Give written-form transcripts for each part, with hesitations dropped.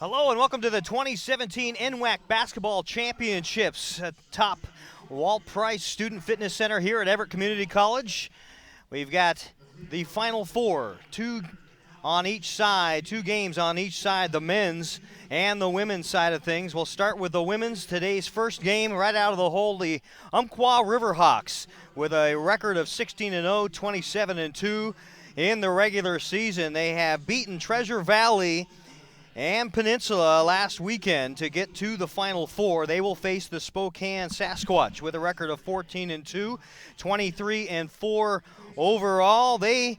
Hello and welcome to the 2017 NWAC Basketball Championships at top Walt Price Student Fitness Center here at Everett Community College. We've got the Final Four, two games on each side, the men's and the women's side of things. We'll start with the women's. Today's first game right out of the hole, the Umpqua Riverhawks with a record of 16-0, 27-2 in the regular season. They have beaten Treasure Valley and Peninsula last weekend to get to the Final Four. They will face the Spokane Sasquatch with a record of 14-2, 23-4 overall. They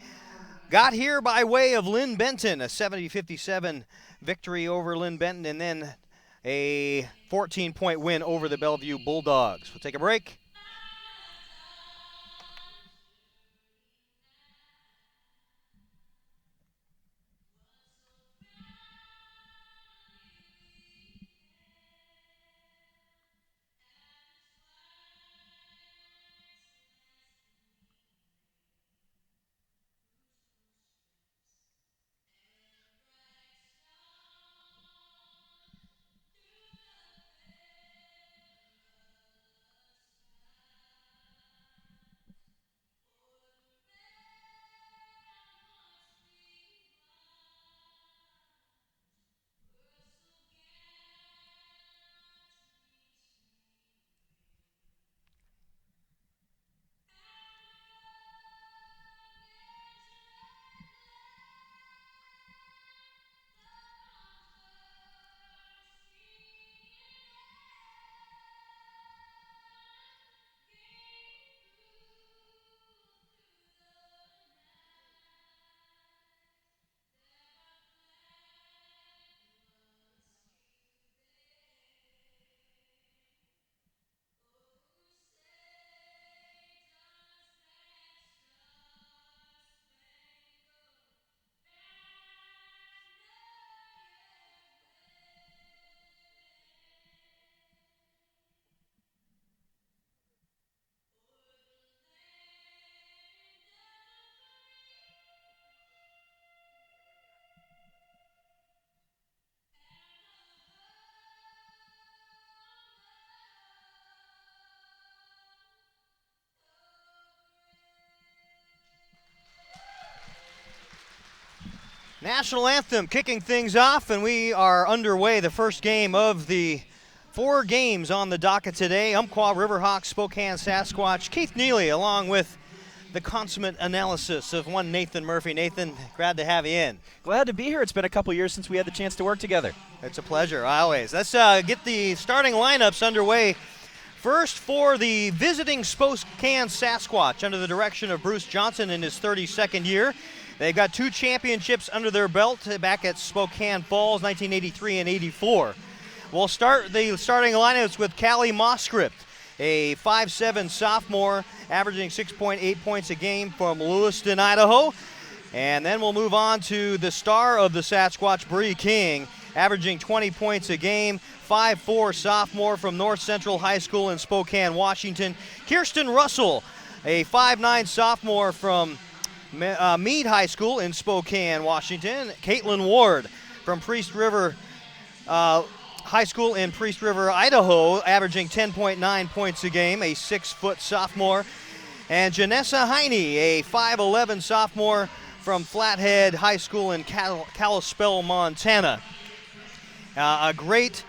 got here by way of Linn-Benton, a 70-57 victory over Linn-Benton, and then a 14-point win over the Bellevue Bulldogs. We'll take a break. National anthem kicking things off, and we are underway. The first game of the 4 games on the docket today. Umpqua Riverhawks, Spokane Sasquatch. Keith Neely along with the consummate analysis of one Nathan Murphy. Nathan, glad to have you in. Glad to be here. It's been a couple years since we had the chance to work together. It's a pleasure, always. Let's get the starting lineups underway. First, for the visiting Spokane Sasquatch under the direction of Bruce Johnson in his 32nd year. They've got 2 championships under their belt back at Spokane Falls, 1983 and 84. We'll start the starting lineups with Callie Moscript, a 5'7" sophomore, averaging 6.8 points a game from Lewiston, Idaho. And then we'll move on to the star of the Sasquatch, Bree King, averaging 20 points a game, 5'4" sophomore from North Central High School in Spokane, Washington. Kirsten Russell, a 5'9" sophomore from Meade High School in Spokane, Washington. Caitlin Ward from Priest River High School in Priest River, Idaho, averaging 10.9 points a game, a 6-foot sophomore. And Janessa Heine, a 5'11" sophomore from Flathead High School in Kalispell, Montana. A great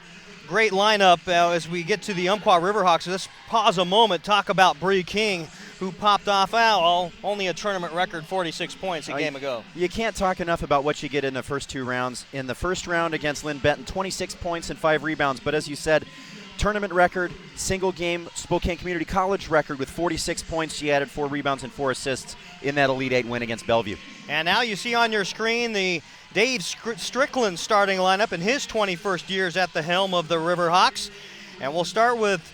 lineup as we get to the Umpqua Riverhawks. So let's pause a moment, talk about Bree King, who popped off only a tournament record 46 points a game ago. You can't talk enough about what you get in the first 2 rounds. In the first round against Linn-Benton, 26 points and 5 rebounds. But as you said, tournament record, single game Spokane Community College record with 46 points. She added 4 rebounds and 4 assists in that Elite 8 win against Bellevue. And now you see on your screen the Dave Strickland starting lineup in his 21st years at the helm of the Riverhawks. And we'll start with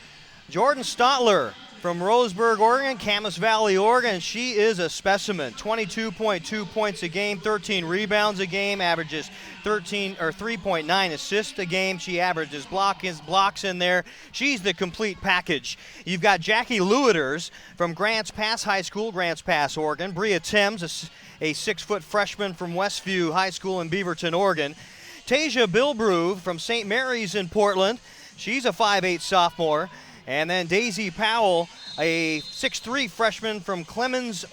Jordan Stotler from Roseburg, Oregon, Camas Valley, Oregon. She is a specimen. 22.2 points a game, 13 rebounds a game, averages 3.9 assists a game. She averages blocks in there. She's the complete package. You've got Jackie Lewiters from Grants Pass High School, Grants Pass, Oregon. Bria Thames, a 6-foot freshman from Westview High School in Beaverton, Oregon. Tasia Bilbrew from St. Mary's in Portland. She's a 5'8 sophomore. And then Daisy Powell, a 6'3 freshman from Clemens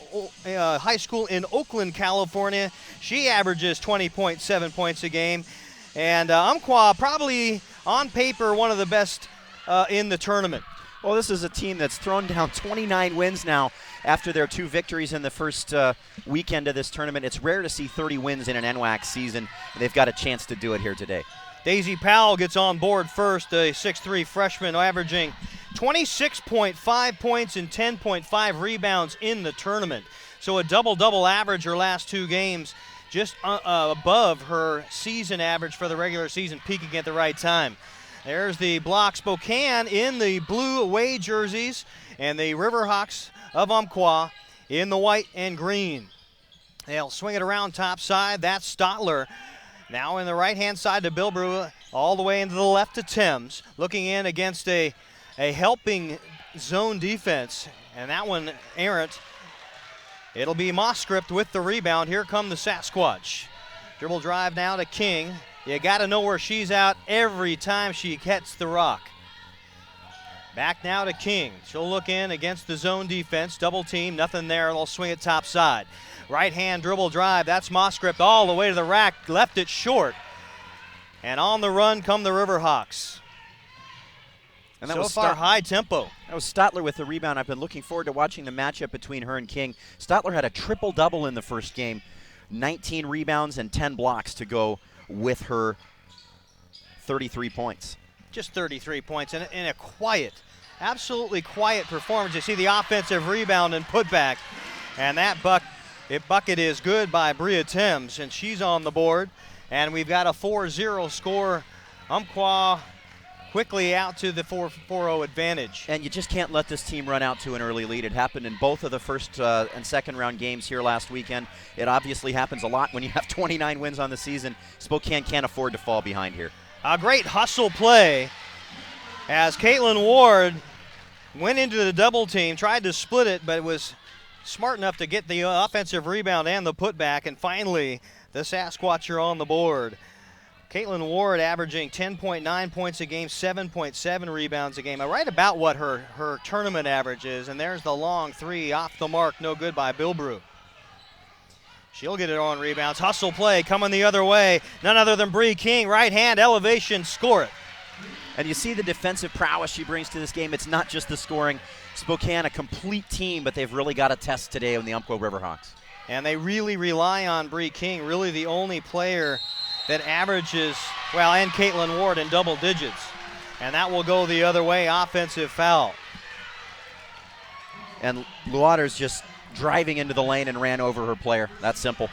High School in Oakland, California. She averages 20.7 points a game. And Umpqua, probably on paper, one of the best in the tournament. Well, this is a team that's thrown down 29 wins now after their 2 victories in the first weekend of this tournament. It's rare to see 30 wins in an NWAC season, and they've got a chance to do it here today. Daisy Powell gets on board first, a 6'3 freshman averaging 26.5 points and 10.5 rebounds in the tournament. So a double-double average her last 2 games, just above her season average for the regular season, peaking at the right time. There's the block. Spokane in the blue away jerseys, and the Riverhawks of Umpqua in the white and green. They'll swing it around top side. That's Stotler. Now in the right-hand side to Bilbrew, all the way into the left to Thames. Looking in against a helping zone defense, and that one errant. It'll be Mosscript with the rebound. Here come the Sasquatch. Dribble drive now to King. You got to know where she's out every time she hits the rock. Back now to King. She'll look in against the zone defense. Double team, nothing there. They'll swing it top side. Right-hand dribble drive. That's Mosscript all the way to the rack. Left it short. And on the run come the Riverhawks. And that was far high tempo. That was Stotler with the rebound. I've been looking forward to watching the matchup between her and King. Stotler had a triple-double in the first game. 19 rebounds and 10 blocks to go with her 33 points. Just 33 points in a quiet, absolutely quiet performance. You see the offensive rebound and putback. And that bucket is good by Bria Thames, and she's on the board. And we've got a 4-0 score. Umpqua quickly out to the 4-0 advantage. And you just can't let this team run out to an early lead. It happened in both of the first and second round games here last weekend. It obviously happens a lot when you have 29 wins on the season. Spokane can't afford to fall behind here. A great hustle play as Caitlin Ward went into the double team, tried to split it, but was smart enough to get the offensive rebound and the putback, and finally the Sasquatch are on the board. Caitlin Ward averaging 10.9 points a game, 7.7 rebounds a game, right about what her tournament average is. And there's the long three off the mark, no good by Bilbrew. She'll get it on rebounds. Hustle play coming the other way. None other than Bree King. Right hand elevation, score it. And you see the defensive prowess she brings to this game. It's not just the scoring. Spokane, a complete team, but they've really got a test today on the Umpqua Riverhawks. And they really rely on Bree King, really the only player that averages, well, and Caitlin Ward in double digits. And that will go the other way, offensive foul. And Luader's just driving into the lane and ran over her player. That's simple.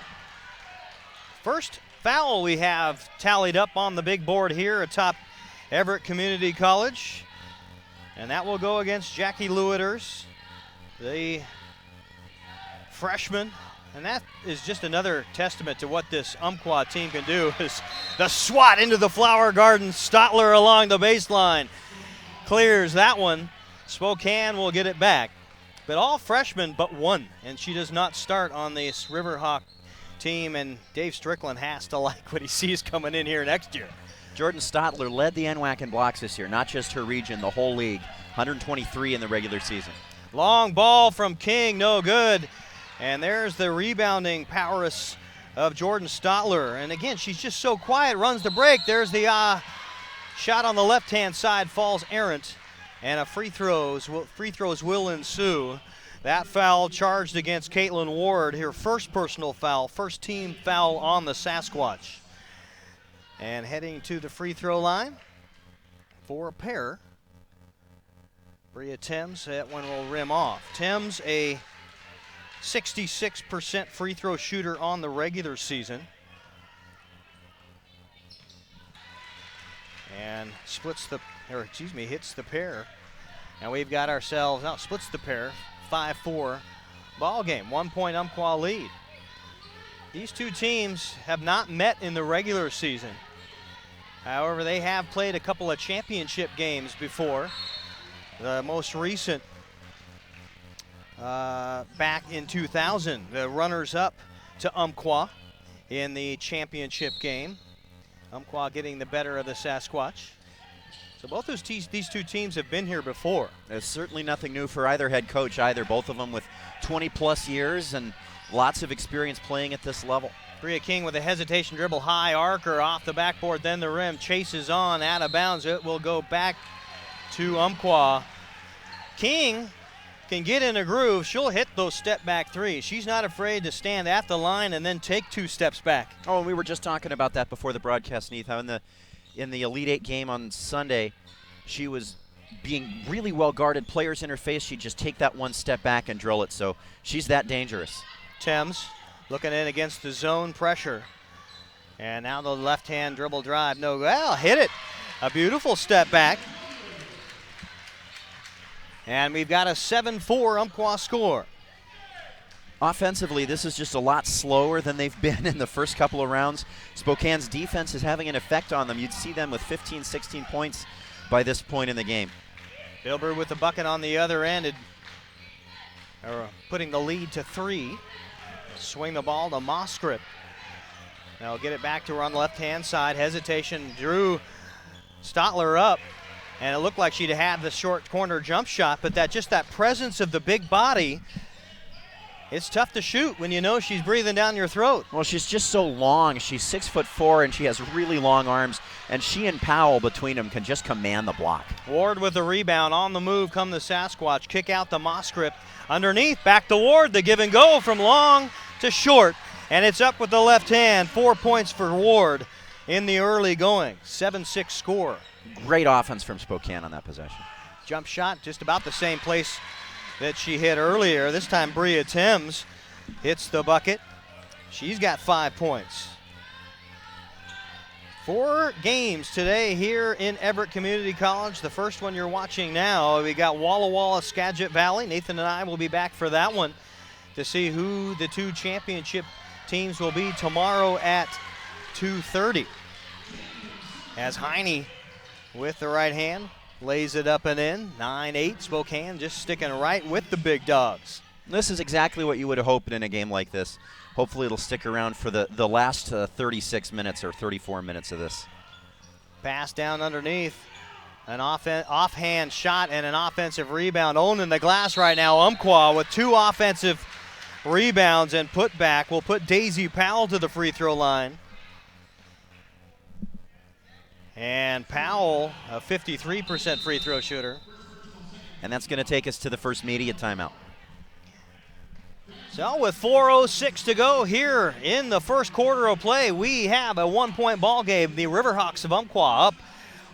First foul we have tallied up on the big board here atop Everett Community College. And that will go against Jackie Lueders, the freshman. And that is just another testament to what this Umpqua team can do, is the swat into the flower garden. Stotler along the baseline clears that one. Spokane will get it back. But all freshmen but one, and she does not start on this Riverhawk team, and Dave Strickland has to like what he sees coming in here next year. Jordan Stotler led the NWAC in blocks this year, not just her region, the whole league. 123 in the regular season. Long ball from King, no good. And there's the rebounding prowess of Jordan Stotler. And again, she's just so quiet, runs the break. There's the shot on the left-hand side, falls errant. And a free throws will ensue. That foul charged against Caitlin Ward, her first personal foul, first team foul on the Sasquatch. And heading to the free throw line for a pair. Bria Thames, that one will rim off. Thames, a 66% free throw shooter on the regular season. And hits the pair. And we've got ourselves, splits the pair, 5-4 ball game, 1 point Umpqua lead. These two teams have not met in the regular season. However, they have played a couple of championship games before. The most recent back in 2000, the runners-up to Umpqua in the championship game. Umpqua getting the better of the Sasquatch. So both these two teams have been here before. There's certainly nothing new for either head coach either. Both of them with 20-plus years and lots of experience playing at this level. Bria King with a hesitation dribble, high arcer off the backboard, then the rim, chases on, out of bounds. It will go back to Umpqua. King can get in a groove. She'll hit those step-back threes. She's not afraid to stand at the line and then take 2 steps back. Oh, and we were just talking about that before the broadcast, Neith, how in the Elite Eight game on Sunday, she was being really well guarded. Players in her face, she'd just take that 1 step back and drill it. So she's that dangerous. Thames looking in against the zone pressure. And now the left-hand dribble drive. No, well, hit it. A beautiful step back. And we've got a 7-4 Umpqua score. Offensively, this is just a lot slower than they've been in the first couple of rounds. Spokane's defense is having an effect on them. You'd see them with 15, 16 points by this point in the game. Bilber with the bucket on the other end, putting the lead to 3. Swing the ball to Moskrip. Now get it back to her on the left-hand side. Hesitation, drew Stotler up, and it looked like she'd have the short corner jump shot, but that presence of the big body, it's tough to shoot when you know she's breathing down your throat. Well, she's just so long. She's 6'4", and she has really long arms, and she and Powell between them can just command the block. Ward with the rebound. On the move come the Sasquatch. Kick out the Moskrip. Underneath, back to Ward. The give and go from long to short, and it's up with the left hand. 4 points for Ward in the early going. 7-6 score. Great offense from Spokane on that possession. Jump shot just about the same place that she hit earlier. This time Bria Thames hits the bucket. She's got 5 points. 4 games today here in Everett Community College. The first one you're watching now, we got Walla Walla Skagit Valley. Nathan and I will be back for that one to see who the 2 championship teams will be tomorrow at 2:30. As Heine with the right hand lays it up and in. 9-8, Spokane just sticking right with the big dogs. This is exactly what you would have hoped in a game like this. Hopefully it'll stick around for the last 36 minutes or 34 minutes of this. Pass down underneath. An offhand shot and an offensive rebound. Owning the glass right now, Umpqua with 2 offensive rebounds and put back. Will put Daisy Powell to the free throw line. And Powell, a 53% free throw shooter. And that's going to take us to the first media timeout. So with 4:06 to go here in the first quarter of play, we have a 1-point ball game. The Riverhawks of Umpqua up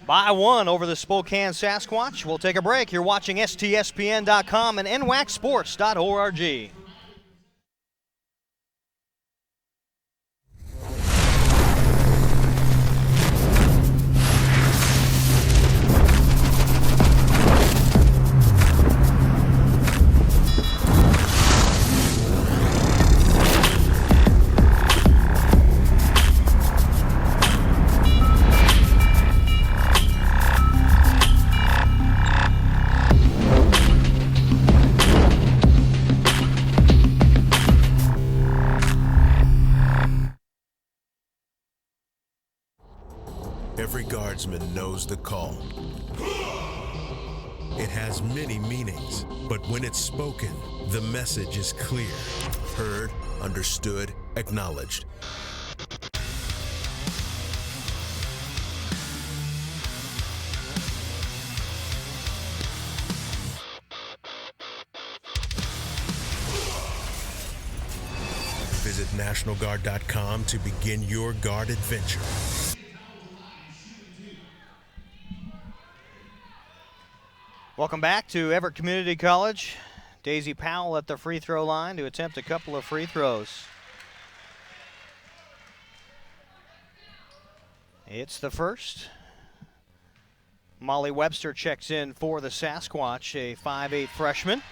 by 1 over the Spokane Sasquatch. We'll take a break. You're watching STSPN.com and NWACsports.org. Every guardsman knows the call. It has many meanings, but when it's spoken, the message is clear. Heard, understood, acknowledged. Visit NationalGuard.com to begin your guard adventure. Welcome back to Everett Community College. Daisy Powell at the free throw line to attempt a couple of free throws. It's the first. Molly Webster checks in for the Sasquatch, a 5'8" freshman.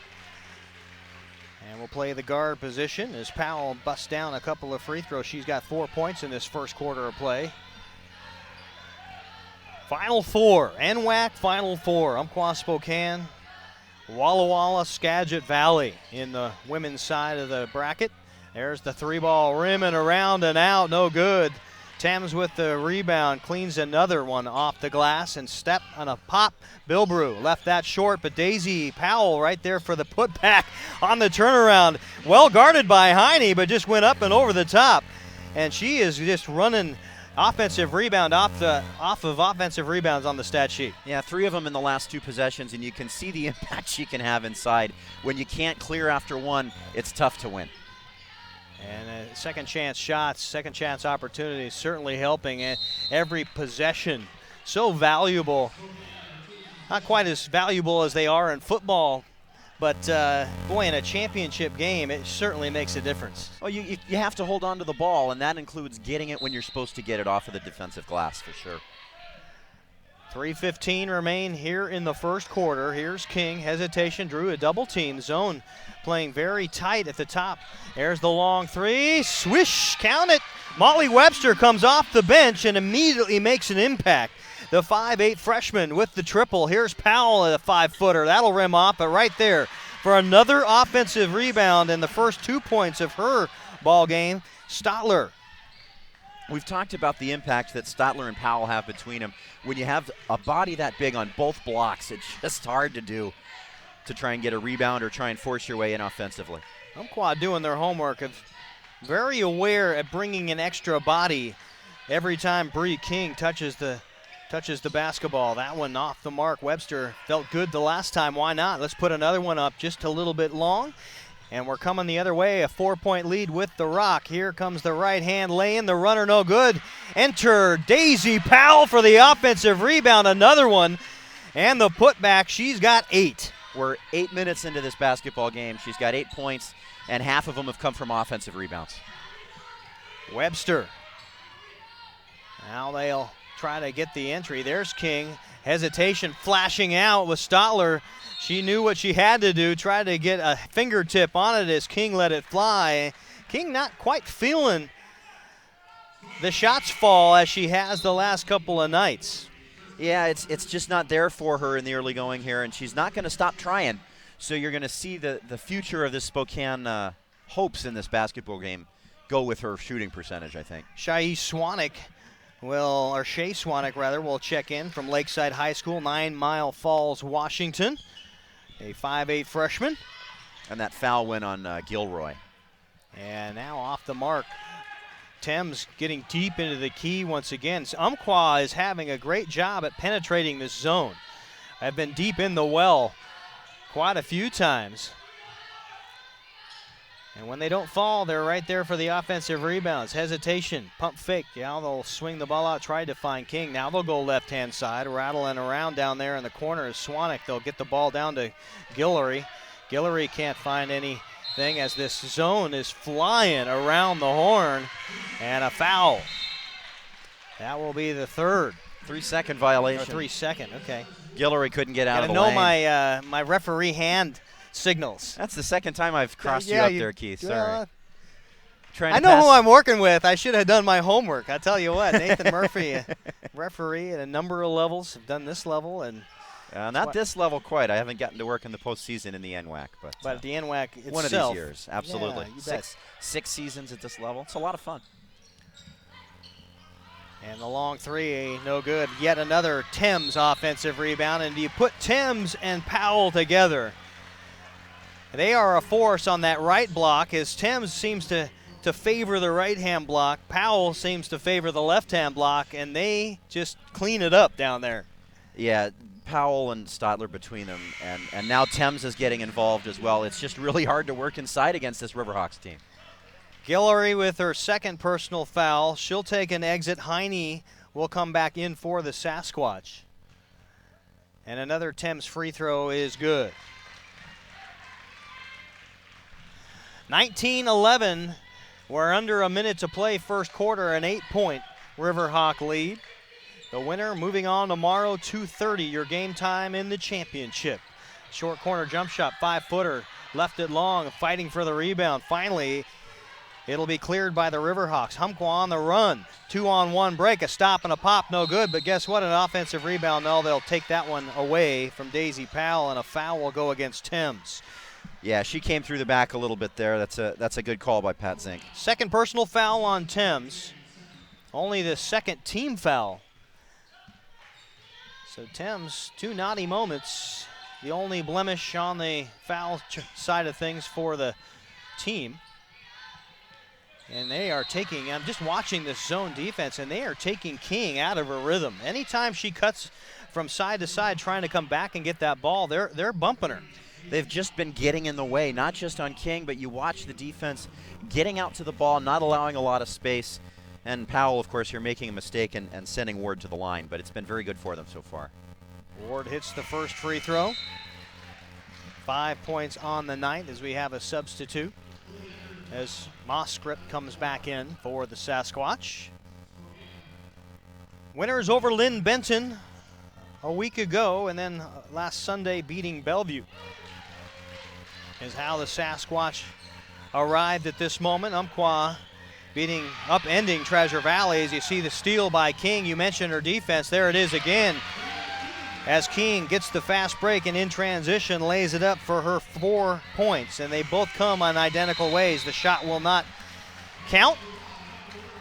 And will play the guard position as Powell busts down a couple of free throws. She's got 4 points in this first quarter of play. Final 4, NWAC Final 4, Umpqua Spokane, Walla Walla Skagit Valley in the women's side of the bracket. There's the 3-ball rim and around and out, no good. Thames with the rebound, cleans another one off the glass and step on a pop. Bilbrew left that short, but Daisy Powell right there for the putback on the turnaround. Well guarded by Heine, but just went up and over the top. And she is just running offensive rebound off of offensive rebounds on the stat sheet. Yeah, 3 of them in the last 2 possessions, and you can see the impact she can have inside. When you can't clear after one, it's tough to win. And second chance shots, second chance opportunities certainly helping. And every possession so valuable. Not quite as valuable as they are in football, but boy, in a championship game, it certainly makes a difference. Well, you have to hold on to the ball, and that includes getting it when you're supposed to get it off of the defensive glass for sure. 3:15 remain here in the first quarter. Here's King, hesitation, drew a double team zone, playing very tight at the top. There's the long 3, swish, count it. Molly Webster comes off the bench and immediately makes an impact. The 5'8 freshman with the triple. Here's Powell at a 5-footer. That'll rim off, but right there for another offensive rebound and the first 2 points of her ball game, Stotler. We've talked about the impact that Stotler and Powell have between them. When you have a body that big on both blocks, it's just hard to do to try and get a rebound or try and force your way in offensively. Umpqua doing their homework, of very aware at bringing an extra body every time Bree King touches the basketball. That one off the mark. Webster felt good the last time. Why not? Let's put another one up just a little bit long. And we're coming the other way, a 4-point lead with the Rock. Here comes the right hand lane, the runner no good. Enter Daisy Powell for the offensive rebound, another one. And the putback, she's got 8. We're 8 minutes into this basketball game. She's got 8 points, and half of them have come from offensive rebounds. Webster. Now they'll try to get the entry. There's King. Hesitation, flashing out with Stotler. She knew what she had to do, tried to get a fingertip on it as King let it fly. King not quite feeling the shots fall as she has the last couple of nights. Yeah, it's just not there for her in the early going here, and she's not going to stop trying. So you're going to see the future of this Spokane hopes in this basketball game go with her shooting percentage, I think. Shea Swanwick will check in from Lakeside High School, 9 Mile Falls, Washington. A 5'8 freshman. And that foul went on Gilroy. And now off the mark. Thames getting deep into the key once again. So Umpqua is having a great job at penetrating this zone. I've been deep in the well quite a few times. And when they don't fall, they're right there for the offensive rebounds. Hesitation, pump fake. Yeah, they'll swing the ball out, try to find King. Now they'll go left-hand side, rattling around down there in the corner is Swanwick. They'll get the ball down to Guillory. Guillory can't find anything as this zone is flying around the horn. And a foul. That will be the third. 3-second violation. Or 3 second, okay. Guillory couldn't get out of the lane. lane. My referee hand signals. That's the second time I've crossed you up there, Keith. Sorry. I know who I'm working with. I should have done my homework. I tell you what, Nathan Murphy, referee at a number of levels, have done this level. And not this level quite. I haven't gotten to work in the postseason in the NWAC. But the NWAC itself. One of these years, absolutely. Yeah, six seasons at this level. It's a lot of fun. And the long 3, no good. Yet another Thames offensive rebound. And do you put Thames and Powell together? They are a force on that right block as Thames seems to favor the right-hand block. Powell seems to favor the left-hand block, and they just clean it up down there. Yeah, Powell and Stotler between them, and now Thames is getting involved as well. It's just really hard to work inside against this Riverhawks team. Guillory with her second personal foul. She'll take an exit. Heine will come back in for the Sasquatch. And another Thames free throw is good. 19-11. We're under a minute to play first quarter, an 8-point Riverhawk lead. The winner moving on tomorrow, 2:30, your game time in the championship. Short corner jump shot, 5-footer, left it long, fighting for the rebound. Finally, it'll be cleared by the Riverhawks. Umpqua on the run, 2-on-1 break, a stop and a pop, no good. But guess what, an offensive rebound. No, they'll take that one away from Daisy Powell, and a foul will go against Thames. Yeah, she came through the back a little bit there. That's a good call by Pat Zink. Second personal foul on Thames. only the second team foul. So Thames, 2 naughty moments, the only blemish on the foul side of things for the team. And they are taking, I'm just watching this zone defense, and they are taking King out of her rhythm. Anytime she cuts from side to side trying to come back and get that ball, they're bumping her. They've just been getting in the way, not just on King, but you watch the defense getting out to the ball, not allowing a lot of space. And Powell, of course, you're making a mistake and sending Ward to the line, but it's been very good for them so far. Ward hits the first free throw. 5 points on the night as we have a substitute, as Moscript comes back in for the Sasquatch. Winners over Linn-Benton a week ago, and then last Sunday beating Bellevue is how the Sasquatch arrived at this moment. Umpqua upending Treasure Valley as you see the steal by King. You mentioned her defense. There it is again, as King gets the fast break and in transition lays it up for her 4 points. And they both come on identical ways. The shot will not count.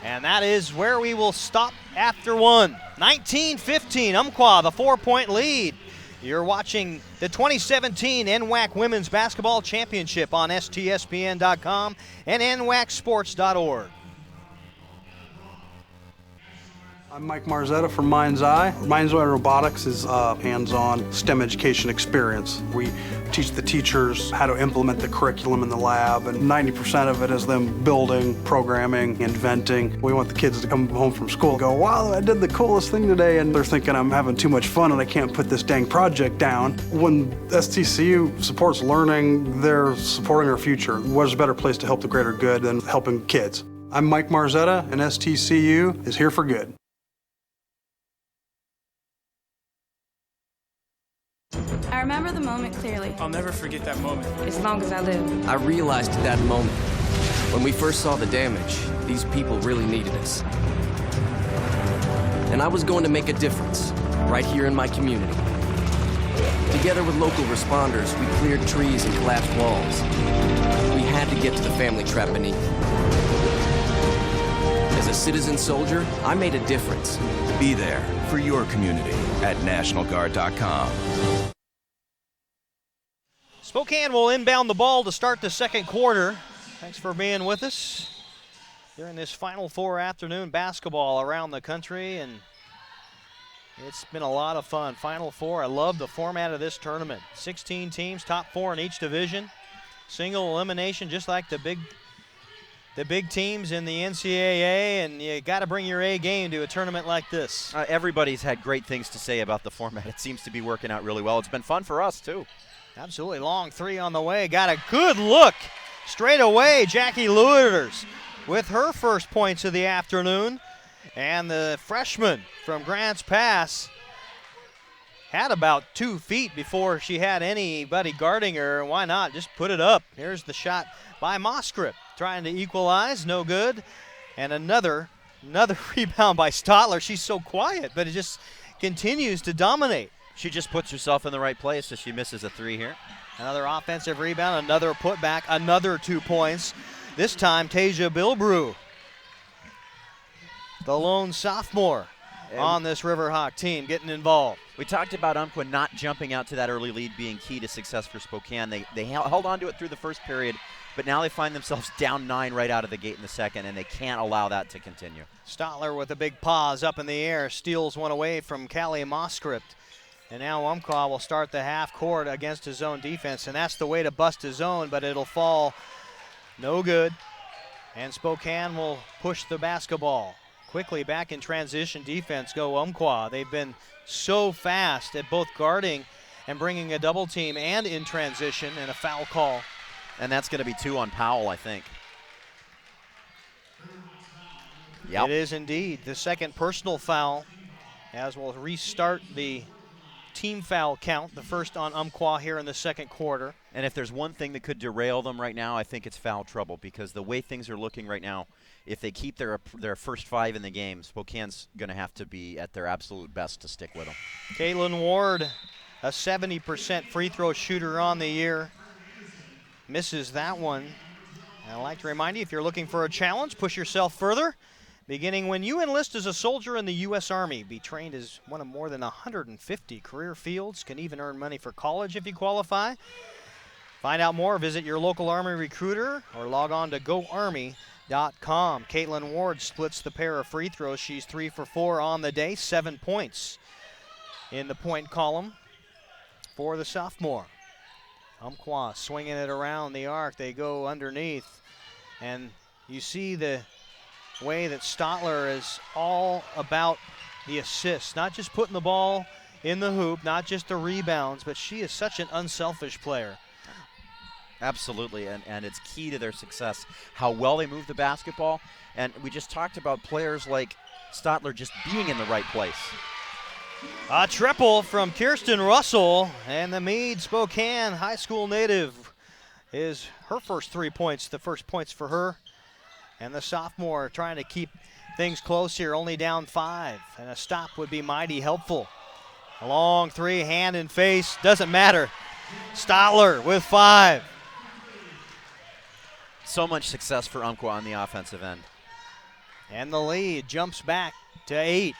And that is where we will stop after one. 19-15, Umpqua, the 4-point lead. You're watching the 2017 NWAC Women's Basketball Championship on STSPN.com and NWACsports.org. I'm Mike Marzetta from Mind's Eye. Mind's Eye Robotics is a hands-on STEM education experience. We teach the teachers how to implement the curriculum in the lab, and 90% of it is them building, programming, inventing. We want the kids to come home from school and go, wow, I did the coolest thing today, and they're thinking I'm having too much fun and I can't put this dang project down. When STCU supports learning, they're supporting our future. What's a better place to help the greater good than helping kids? I'm Mike Marzetta, and STCU is here for good. I remember the moment clearly. I'll never forget that moment. As long as I live. I realized at that moment, when we first saw the damage, these people really needed us. And I was going to make a difference, right here in my community. Together with local responders, we cleared trees and collapsed walls. We had to get to the family trapped beneath. As a citizen soldier, I made a difference. Be there for your community at NationalGuard.com. Spokane will inbound the ball to start the second quarter. Thanks for being with us during this Final Four afternoon basketball around the country, and it's been a lot of fun. Final Four, I love the format of this tournament. 16 teams, top 4 in each division. Single elimination, just like the big teams in the NCAA, and you got to bring your A game to a tournament like this. Everybody's had great things to say about the format. It seems to be working out really well. It's been fun for us, too. Absolutely. Long three on the way. Got a good look straight away. Jackie Lewiters with her first points of the afternoon. And the freshman from Grants Pass had about 2 feet before she had anybody guarding her. Why not? Just put it up. Here's the shot by Moscript, trying to equalize. No good. And another rebound by Stotler. She's so quiet, but it just continues to dominate. She just puts herself in the right place as she misses a 3 here. Another offensive rebound, another putback, another 2 points. This time, Tasia Bilbrew, the lone sophomore on this Riverhawk team, getting involved. We talked about Umpqua not jumping out to that early lead being key to success for Spokane. They held on to it through the first period, but now they find themselves down 9 right out of the gate in the second, and they can't allow that to continue. Stotler with a big pause up in the air, steals one away from Callie Moscript. And now Umpqua will start the half court against his zone defense, and that's the way to bust his zone, but it'll fall no good. And Spokane will push the basketball. Quickly back in transition defense go Umpqua. They've been so fast at both guarding and bringing a double team and in transition, and a foul call. And that's going to be 2 on Powell, I think. Yep. It is indeed the second personal foul, as we'll restart the team foul count, the first on Umpqua here in the second quarter. And if there's one thing that could derail them right now, I think it's foul trouble, because the way things are looking right now, if they keep their first 5 in the game, Spokane's going to have to be at their absolute best to stick with them. Caitlin Ward, a 70% free throw shooter on the year, misses that one. And I'd like to remind you, if you're looking for a challenge, push yourself further. beginning when you enlist as a soldier in the U.S. Army. Be trained as one of more than 150 career fields. Can even earn money for college if you qualify. Find out more, visit your local Army recruiter or log on to GoArmy.com. Caitlin Ward splits the pair of free throws. She's 3 for 4 on the day, 7 points in the point column for the sophomore. Umpqua swinging it around the arc. They go underneath, and you see the way that Stotler is all about the assists, not just putting the ball in the hoop, not just the rebounds, but she is such an unselfish player. Absolutely, and it's key to their success, how well they move the basketball. And we just talked about players like Stotler just being in the right place. A triple from Kirsten Russell, and the Meade Spokane high school native is her first 3 points, the first points for her. And the sophomore trying to keep things close here, only down 5, and a stop would be mighty helpful. A long 3, hand and face, doesn't matter. Stotler with 5. So much success for Umpqua on the offensive end. And the lead jumps back to 8.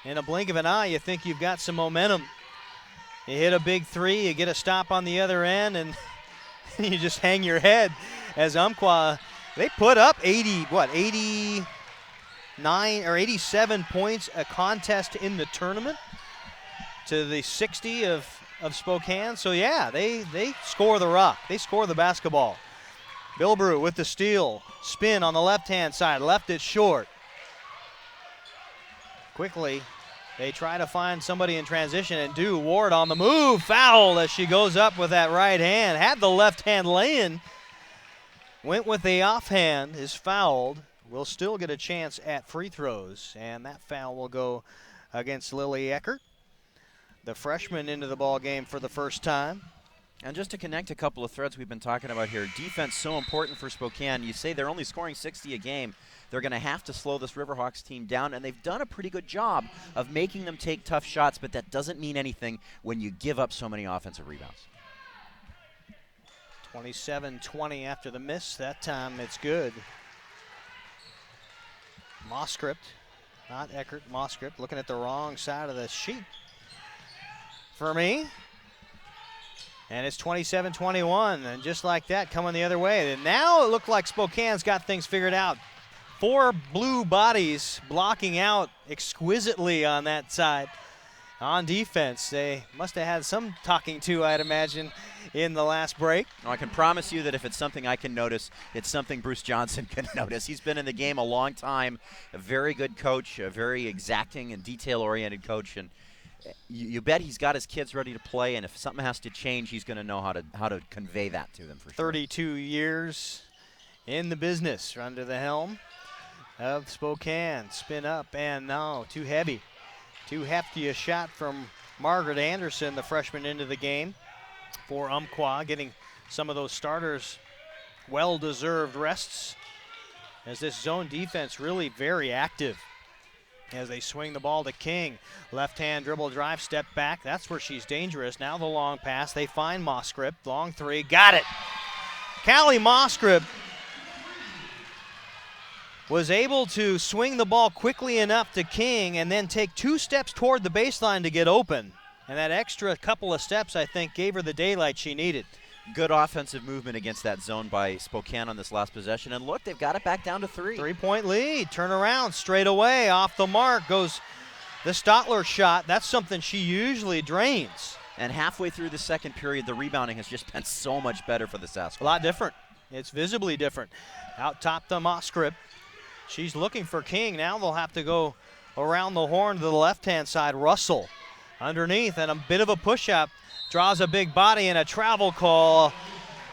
In a blink of an eye, you think you've got some momentum. You hit a big 3, you get a stop on the other end, and you just hang your head as Umpqua, they put up 89 or 87 points a contest in the tournament to the 60 of Spokane. So yeah, they score the rock, they score the basketball. Bilbrew with the steal, spin on the left-hand side, left it short. Quickly, they try to find somebody in transition and do. Ward on the move, foul as she goes up with that right hand. Had the left hand lay-in, went with the offhand, is fouled. Will still get a chance at free throws, and that foul will go against Lily Eckert, the freshman into the ball game for the first time. And just to connect a couple of threads we've been talking about here, defense so important for Spokane. You say they're only scoring 60 a game. They're going to have to slow this Riverhawks team down, and they've done a pretty good job of making them take tough shots, but that doesn't mean anything when you give up so many offensive rebounds. 27-20 after the miss. That time it's good. Moscript, not Eckert, Moscript, looking at the wrong side of the sheet for me. And it's 27-21, and just like that, coming the other way. And now it looked like Spokane's got things figured out. 4 blue bodies blocking out exquisitely on that side. On defense, they must have had some talking to, I'd imagine, in the last break. I can promise you that if it's something I can notice, it's something Bruce Johnson can notice. He's been in the game a long time, a very good coach, a very exacting and detail-oriented coach, and you bet he's got his kids ready to play, and if something has to change, he's going to know how to convey that to them for sure. 32 years in the business under the helm of Spokane. Spin up, and no, too heavy. Too hefty a shot from Margaret Anderson, the freshman, into the game for Umpqua, getting some of those starters well-deserved rests as this zone defense really very active as they swing the ball to King. Left-hand dribble drive, step back. That's where she's dangerous. Now the long pass. They find Moscript. Long 3. Got it. Callie Moscript was able to swing the ball quickly enough to King and then take 2 steps toward the baseline to get open. And that extra couple of steps, I think, gave her the daylight she needed. Good offensive movement against that zone by Spokane on this last possession. And look, they've got it back down to 3. 3-point lead. Turn around straight away. Off the mark goes the Stotler shot. That's something she usually drains. And halfway through the second period, the rebounding has just been so much better for the Sasquatch. A lot different. It's visibly different. Out top the Moscript. She's looking for King. Now they'll have to go around the horn to the left-hand side. Russell underneath, and a bit of a push-up. Draws a big body and a travel call.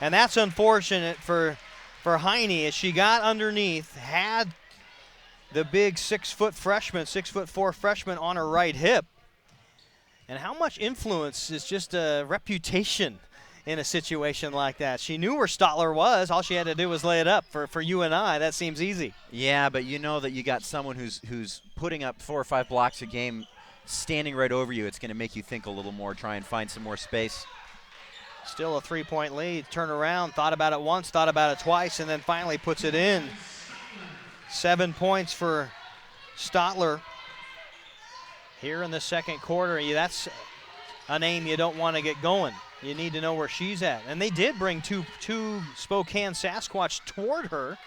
And that's unfortunate for Heine as she got underneath, had the big 6-foot freshman, 6'4" freshman on her right hip. And how much influence is just a reputation in a situation like that? She knew where Stotler was. All she had to do was lay it up. For you and I, that seems easy. Yeah, but you know that you got someone who's putting up 4 or 5 blocks a game, standing right over you. It's going to make you think a little more, try and find some more space. Still a 3-point lead. Turn around, thought about it once, thought about it twice, and then finally puts it in. 7 points for Stotler here in the second quarter. That's a name you don't want to get going. You need to know where she's at. And they did bring two Spokane Sasquatch toward her.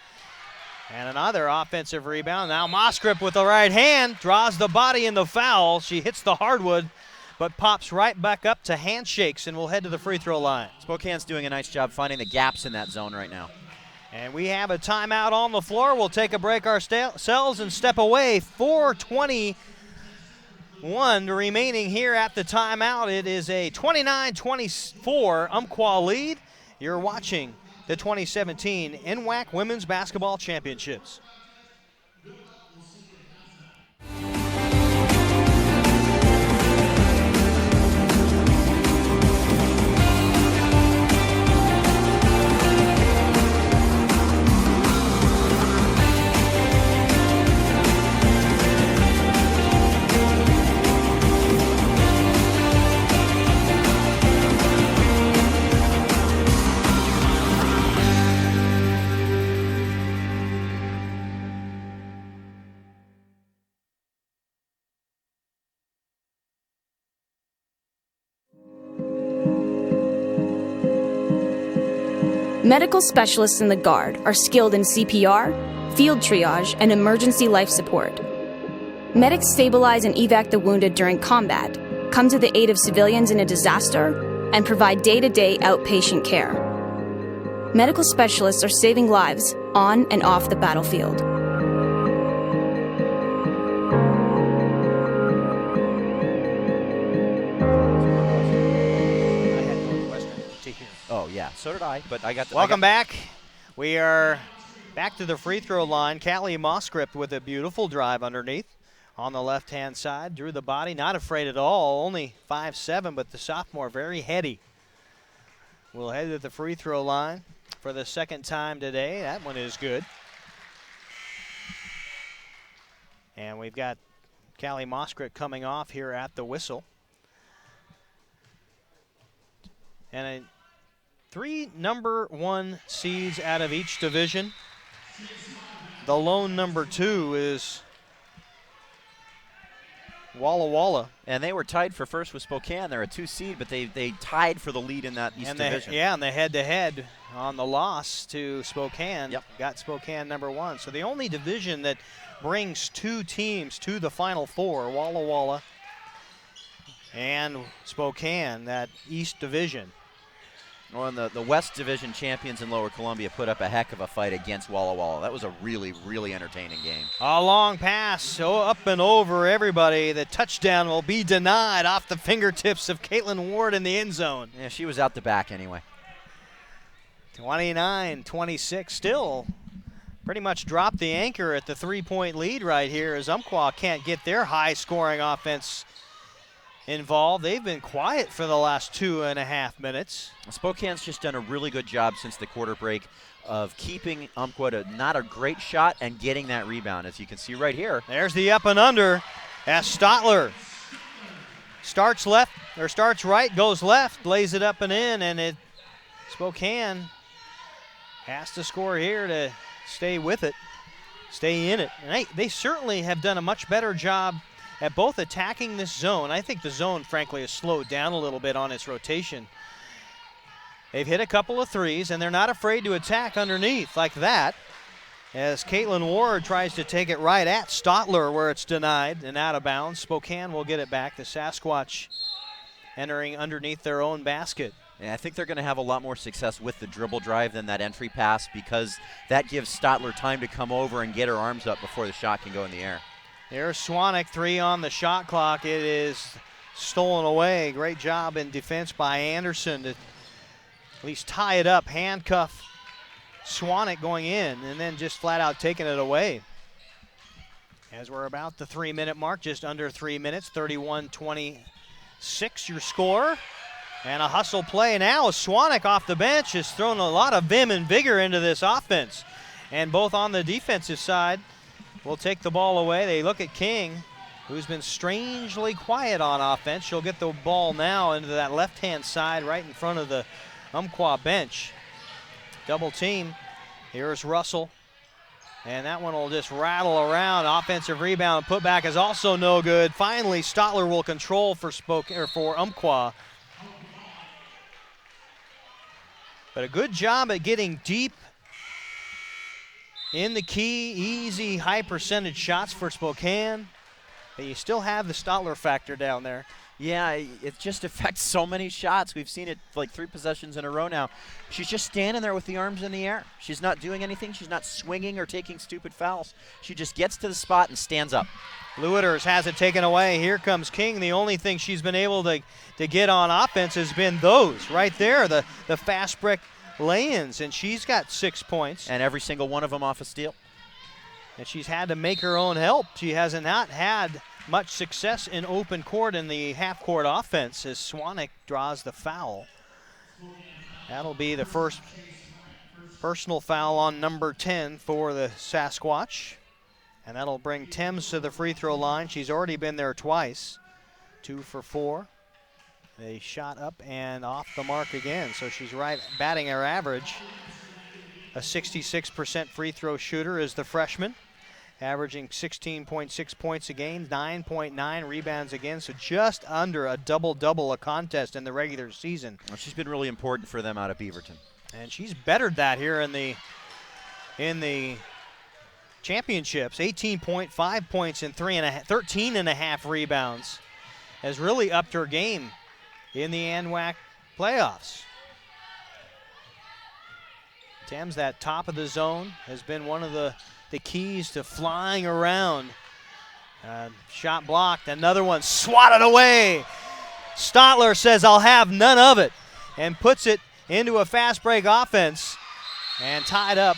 And another offensive rebound. Now Moskrip with the right hand draws the body in the foul. She hits the hardwood, but pops right back up to handshakes and will head to the free throw line. Spokane's doing a nice job finding the gaps in that zone right now. And we have a timeout on the floor. We'll take a break ourselves and step away. 4:21 remaining here at the timeout. It is a 29-24 Umpqua lead. You're watching the 2017 NWAC Women's Basketball Championships. Medical specialists in the Guard are skilled in CPR, field triage, and emergency life support. Medics stabilize and evac the wounded during combat, come to the aid of civilians in a disaster, and provide day-to-day outpatient care. Medical specialists are saving lives on and off the battlefield. Oh, yeah, so did I, but I got the... Welcome back. We are back to the free throw line. Callie Moskrip with a beautiful drive underneath on the left-hand side. Drew the body, not afraid at all. Only 5'7", but the sophomore very heady. We'll head to the free throw line for the second time today. That one is good. And we've got Callie Moskrip coming off here at the whistle. And 3 number 1 seeds out of each division. The lone number 2 is Walla Walla. And they were tied for first with Spokane. They're a 2 seed, but they tied for the lead in that East division. Yeah, and the head-to-head on the loss to Spokane. Yep. Got Spokane number 1. So the only division that brings 2 teams to the Final Four, Walla Walla and Spokane, that East division. Well, and the West Division champions in Lower Columbia put up a heck of a fight against Walla Walla. That was a really, really entertaining game. A long pass, so up and over everybody. The touchdown will be denied off the fingertips of Caitlin Ward in the end zone. Yeah, she was out the back anyway. 29-26, still pretty much dropped the anchor at the 3-point lead right here as Umpqua can't get their high-scoring offense involved. They've been quiet for the last 2.5 minutes. Spokane's just done a really good job since the quarter break of keeping Umpqua to not a great shot and getting that rebound, as you can see right here. There's the up and under as Stotler starts right, goes left, lays it up and in, and Spokane has to score here to stay with it, stay in it. And they certainly have done a much better job at both attacking this zone. I think the zone, frankly, has slowed down a little bit on its rotation. They've hit a couple of threes, and they're not afraid to attack underneath like that, as Caitlin Ward tries to take it right at Stotler where it's denied and out of bounds. Spokane will get it back. The Sasquatch entering underneath their own basket. And I think they're going to have a lot more success with the dribble drive than that entry pass, because that gives Stotler time to come over and get her arms up before the shot can go in the air. There's Swanek, 3 on the shot clock. It is stolen away. Great job in defense by Anderson to at least tie it up, handcuff Swanek going in, and then just flat out taking it away. As we're about the 3-minute mark, just under 3 minutes, 31-26 your score. And a hustle play now. Swanek off the bench has thrown a lot of vim and vigor into this offense. And both on the defensive side will take the ball away. They look at King, who's been strangely quiet on offense. She'll get the ball now into that left-hand side right in front of the Umpqua bench. Double team. Here's Russell. And that one will just rattle around. Offensive rebound. Putback is also no good. Finally, Stotler will control for Umpqua. But a good job at getting deep in the key. Easy, high percentage shots for Spokane. But you still have the Stotler factor down there. Yeah, it just affects so many shots. We've seen it like 3 possessions in a row now. She's just standing there with the arms in the air. She's not doing anything. She's not swinging or taking stupid fouls. She just gets to the spot and stands up. Lewiters has it taken away. Here comes King. The only thing she's been able to get on offense has been those right there, the fast break lay-ins, and she's got 6 points. And every single one of them off a steal. And she's had to make her own help. She has not had much success in open court in the half-court offense as Swanek draws the foul. That'll be the first personal foul on number 10 for the Sasquatch. And that'll bring Thames to the free throw line. She's already been there twice. 2 for 4. They shot up and off the mark again. So she's right batting her average. A 66% free throw shooter is the freshman, averaging 16.6 points a game, 9.9 rebounds again, so just under a double-double a contest in the regular season. Well, she's been really important for them out of Beaverton. And she's bettered that here in the championships. 18.5 points and 13.5 rebounds. Has really upped her game in the NWAC playoffs. Thames, that top of the zone, has been one of the keys to flying around. Shot blocked, another one swatted away. Stotler says, "I'll have none of it," and puts it into a fast break offense and tied up.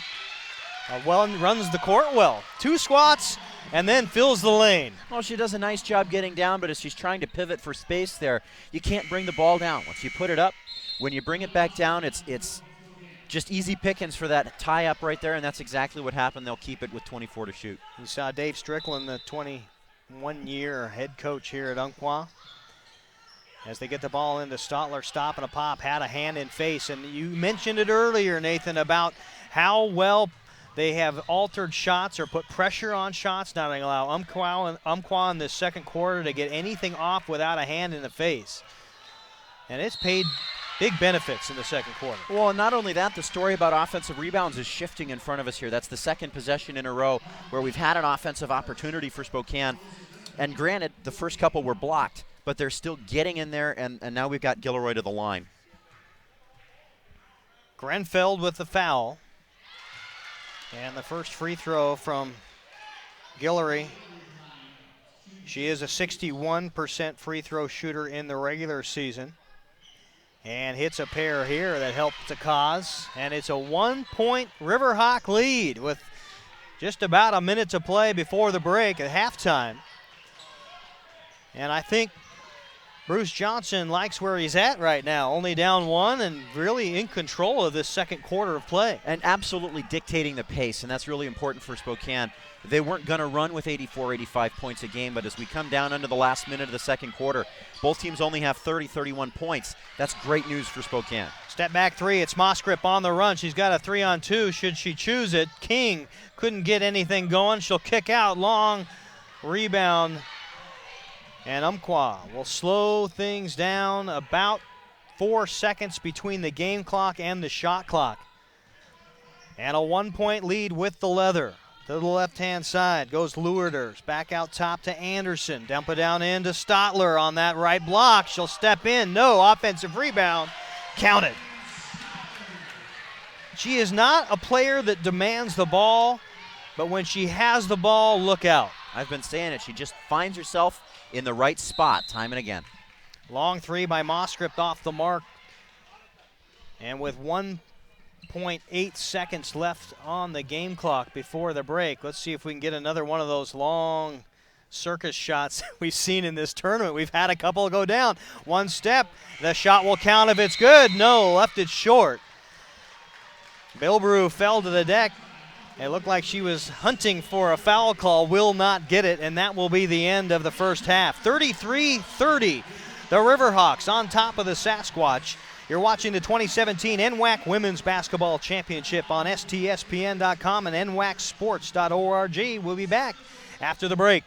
Runs the court well. 2 squats and then fills the lane. Well, she does a nice job getting down, but as she's trying to pivot for space there, you can't bring the ball down. Once you put it up, when you bring it back down, it's just easy pickings for that tie-up right there, and that's exactly what happened. They'll keep it with 24 to shoot. You saw Dave Strickland, the 21-year head coach here at Umpqua. As they get the ball into Stotler, stop and a pop, had a hand in face. And you mentioned it earlier, Nathan, about how well they have altered shots or put pressure on shots, not allow Umpqua in the second quarter to get anything off without a hand in the face. And it's paid big benefits in the second quarter. Well, and not only that, the story about offensive rebounds is shifting in front of us here. That's the second possession in a row where we've had an offensive opportunity for Spokane. And granted, the first couple were blocked, but they're still getting in there, and now we've got Gilroy to the line. Grenfeld with the foul. And the first free throw from Guillory. She is a 61% free throw shooter in the regular season. And hits a pair here that helps the cause. And it's a 1-point Riverhawk lead with just about a minute to play before the break at halftime. And I think Bruce Johnson likes where he's at right now, only down 1 and really in control of this second quarter of play. And absolutely dictating the pace, and that's really important for Spokane. They weren't going to run with 84, 85 points a game, but as we come down into the last minute of the second quarter, both teams only have 30, 31 points. That's great news for Spokane. Step back 3, it's Moskrip on the run. She's got a 3-on-2 should she choose it. King couldn't get anything going. She'll kick out, long rebound. And Umpqua will slow things down, about 4 seconds between the game clock and the shot clock. And a 1-point lead with the leather. To the left-hand side goes Lewiters. Back out top to Anderson. Dump it down into Stotler on that right block. She'll step in. No, offensive rebound. Counted. She is not a player that demands the ball, but when she has the ball, look out. I've been saying it. She just finds herself in the right spot time and again. Long 3 by Moskrip off the mark. And with 1.8 seconds left on the game clock before the break, let's see if we can get another one of those long circus shots we've seen in this tournament. We've had a couple go down. One step, the shot will count if it's good. No, left it short. Bellevue fell to the deck. It looked like she was hunting for a foul call, will not get it, and that will be the end of the first half. 33-30, the Riverhawks on top of the Sasquatch You're watching the 2017 NWAC Women's Basketball Championship on STSPN.com and NWACsports.org. We'll be back after the break.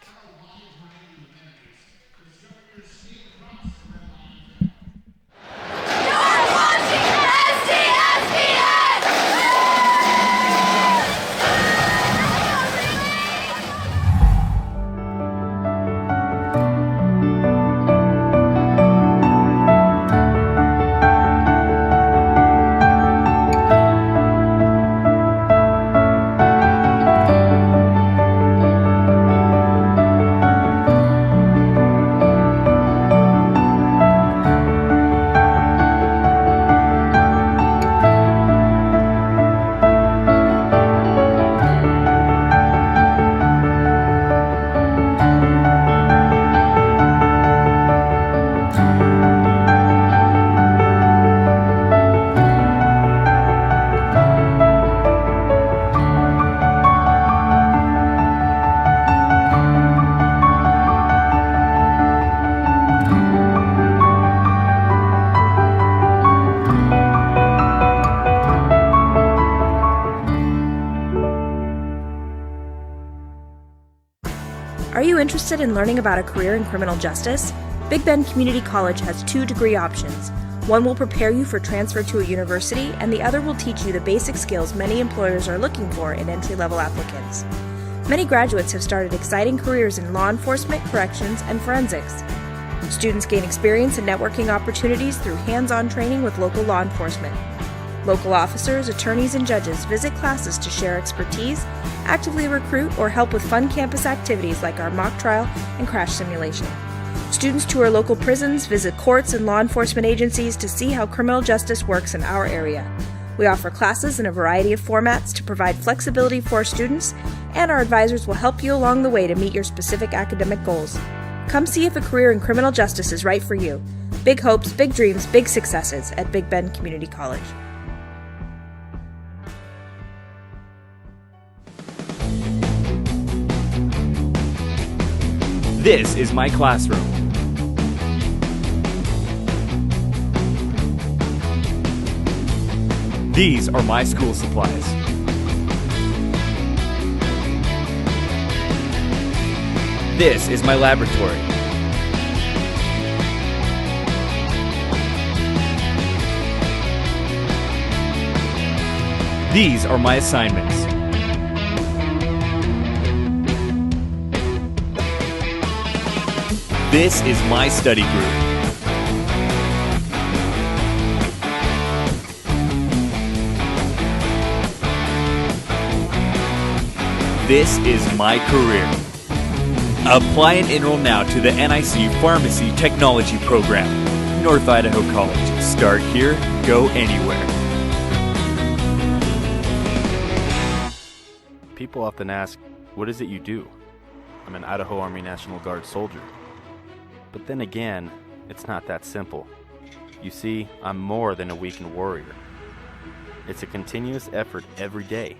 Are you interested in learning about a career in criminal justice? Big Bend Community College has 2 degree options. One will prepare you for transfer to a university, and the other will teach you the basic skills many employers are looking for in entry-level applicants. Many graduates have started exciting careers in law enforcement, corrections, and forensics. Students gain experience and networking opportunities through hands-on training with local law enforcement. Local officers, attorneys, and judges visit classes to share expertise, actively recruit, or help with fun campus activities like our mock trial and crash simulation. Students tour local prisons, visit courts and law enforcement agencies to see how criminal justice works in our area. We offer classes in a variety of formats to provide flexibility for students, and our advisors will help you along the way to meet your specific academic goals. Come see if a career in criminal justice is right for you. Big hopes, big dreams, big successes at Big Bend Community College. This is my classroom. These are my school supplies. This is my laboratory. These are my assignments. This is my study group. This is my career. Apply and enroll now to the NIC Pharmacy Technology Program. North Idaho College. Start here, go anywhere. People often ask, what is it you do? I'm an Idaho Army National Guard soldier. But then again, it's not that simple. You see, I'm more than a weekend warrior. It's a continuous effort every day.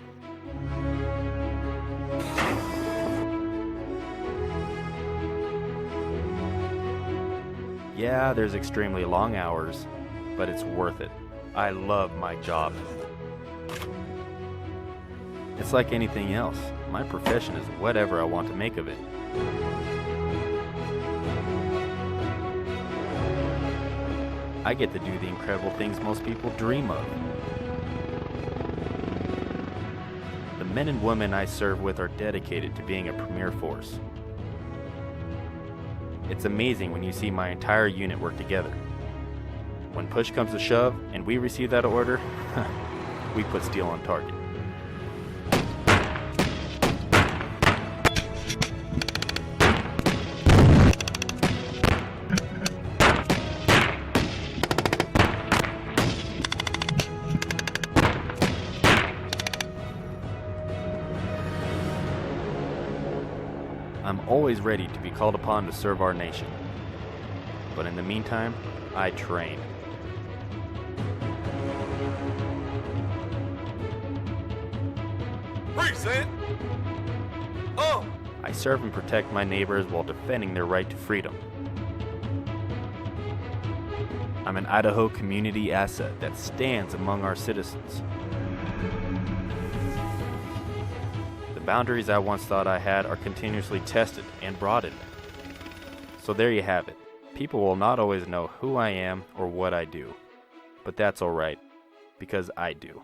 Yeah, there's extremely long hours, but it's worth it. I love my job. It's like anything else. My profession is whatever I want to make of it. I get to do the incredible things most people dream of. The men and women I serve with are dedicated to being a premier force. It's amazing when you see my entire unit work together. When push comes to shove and we receive that order, we put steel on target. I'm always ready to be called upon to serve our nation. But in the meantime, I train. Present! Oh! I serve and protect my neighbors while defending their right to freedom. I'm an Idaho community asset that stands among our citizens. The boundaries I once thought I had are continuously tested and broadened. So there you have it. People will not always know who I am or what I do. But that's alright, because I do.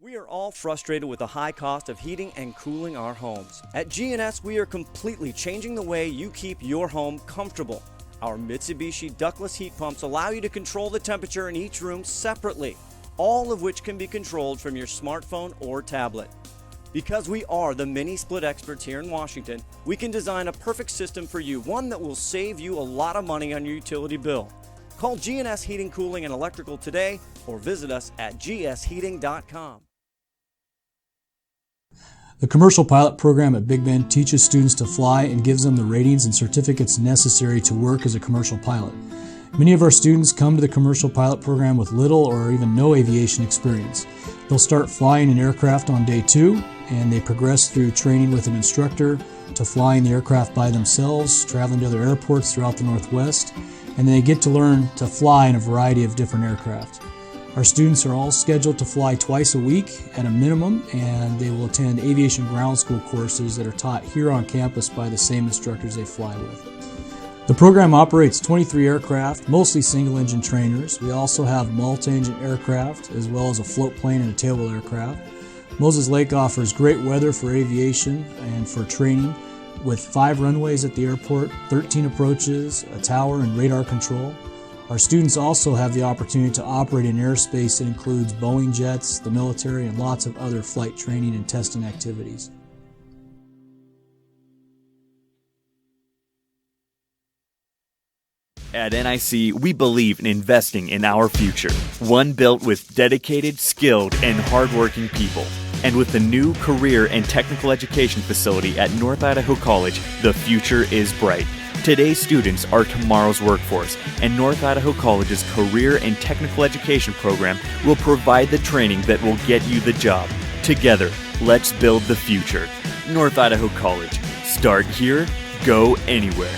We are all frustrated with the high cost of heating and cooling our homes. At GNS, we are completely changing the way you keep your home comfortable. Our Mitsubishi ductless heat pumps allow you to control the temperature in each room separately, all of which can be controlled from your smartphone or tablet. Because we are the mini split experts here in Washington, we can design a perfect system for you, one that will save you a lot of money on your utility bill. Call GNS Heating, Cooling, and Electrical today or visit us at gsheating.com. The commercial pilot program at Big Bend teaches students to fly and gives them the ratings and certificates necessary to work as a commercial pilot. Many of our students come to the commercial pilot program with little or even no aviation experience. They'll start flying an aircraft on day 2, and they progress through training with an instructor to flying the aircraft by themselves, traveling to other airports throughout the Northwest, and they get to learn to fly in a variety of different aircraft. Our students are all scheduled to fly twice a week at a minimum, and they will attend aviation ground school courses that are taught here on campus by the same instructors they fly with. The program operates 23 aircraft, mostly single-engine trainers. We also have multi-engine aircraft, as well as a float plane and a tailwheel aircraft. Moses Lake offers great weather for aviation and for training, with 5 runways at the airport, 13 approaches, a tower, and radar control. Our students also have the opportunity to operate in airspace that includes Boeing jets, the military, and lots of other flight training and testing activities. At NIC, we believe in investing in our future, one built with dedicated, skilled, and hardworking people. And with the new career and technical education facility at North Idaho College, the future is bright. Today's students are tomorrow's workforce, and North Idaho College's career and technical education program will provide the training that will get you the job. Together, let's build the future. North Idaho College. Start here, go anywhere.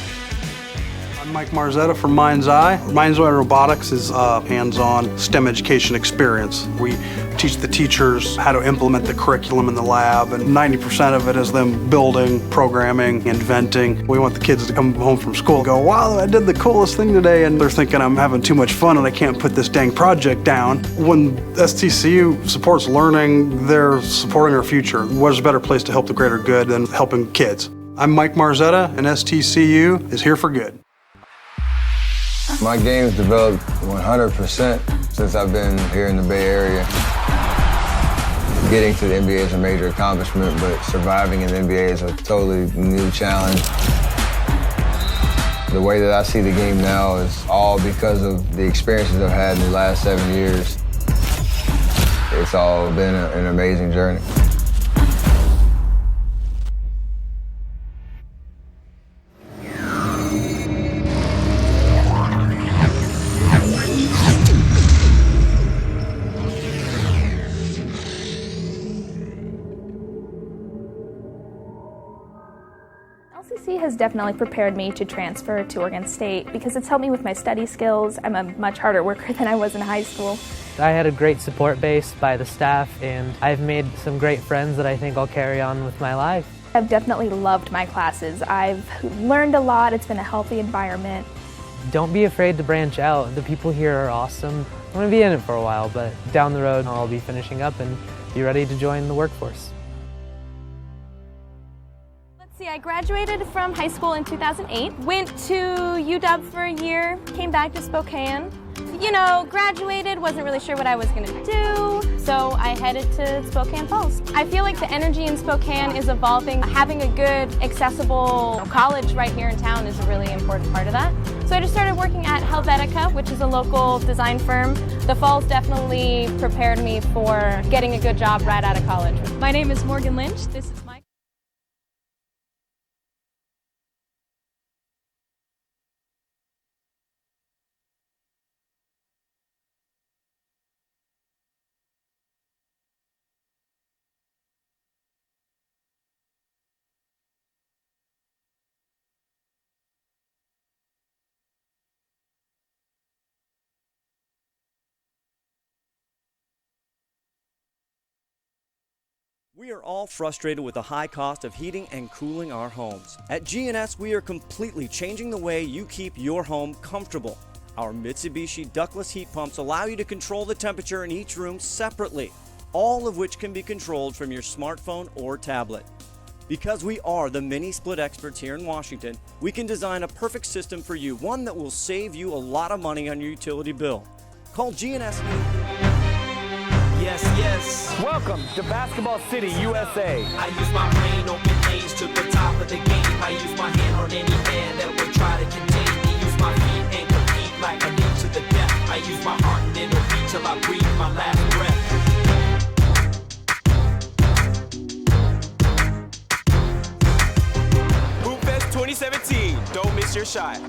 I'm Mike Marzetta from Mind's Eye. Mind's Eye Robotics is a hands-on STEM education experience. We teach the teachers how to implement the curriculum in the lab, and 90% of it is them building, programming, inventing. We want the kids to come home from school and go, wow, I did the coolest thing today, and they're thinking I'm having too much fun and I can't put this dang project down. When STCU supports learning, they're supporting our future. What's a better place to help the greater good than helping kids? I'm Mike Marzetta, and STCU is here for good. My game's developed 100% since I've been here in the Bay Area. Getting to the NBA is a major accomplishment, but surviving in the NBA is a totally new challenge. The way that I see the game now is all because of the experiences I've had in the last 7 years. It's all been an amazing journey. LCC has definitely prepared me to transfer to Oregon State because it's helped me with my study skills. I'm a much harder worker than I was in high school. I had a great support base by the staff, and I've made some great friends that I think I'll carry on with my life. I've definitely loved my classes. I've learned a lot. It's been a healthy environment. Don't be afraid to branch out. The people here are awesome. I'm going to be in it for a while, but down the road I'll be finishing up and be ready to join the workforce. I graduated from high school in 2008, went to UW for a year, came back to Spokane. You know, graduated, wasn't really sure what I was going to do, so I headed to Spokane Falls. I feel like the energy in Spokane is evolving. Having a good, accessible college right here in town is a really important part of that. So I just started working at Helvetica, which is a local design firm. The Falls definitely prepared me for getting a good job right out of college. My name is Morgan Lynch. This is my We are all frustrated with the high cost of heating and cooling our homes. At GNS, we are completely changing the way you keep your home comfortable. Our Mitsubishi ductless heat pumps allow you to control the temperature in each room separately, all of which can be controlled from your smartphone or tablet. Because we are the mini split experts here in Washington, we can design a perfect system for you, one that will save you a lot of money on your utility bill. Call GNS. Yes, yes. Welcome to Basketball City, USA. I use my brain, open lanes to the top of the game. I use my hand on any man that would try to contain me. Use my feet and compete like I need to the death. I use my heart and it'll beat till I breathe my last breath. Hoop Fest 2017. Don't miss your shot.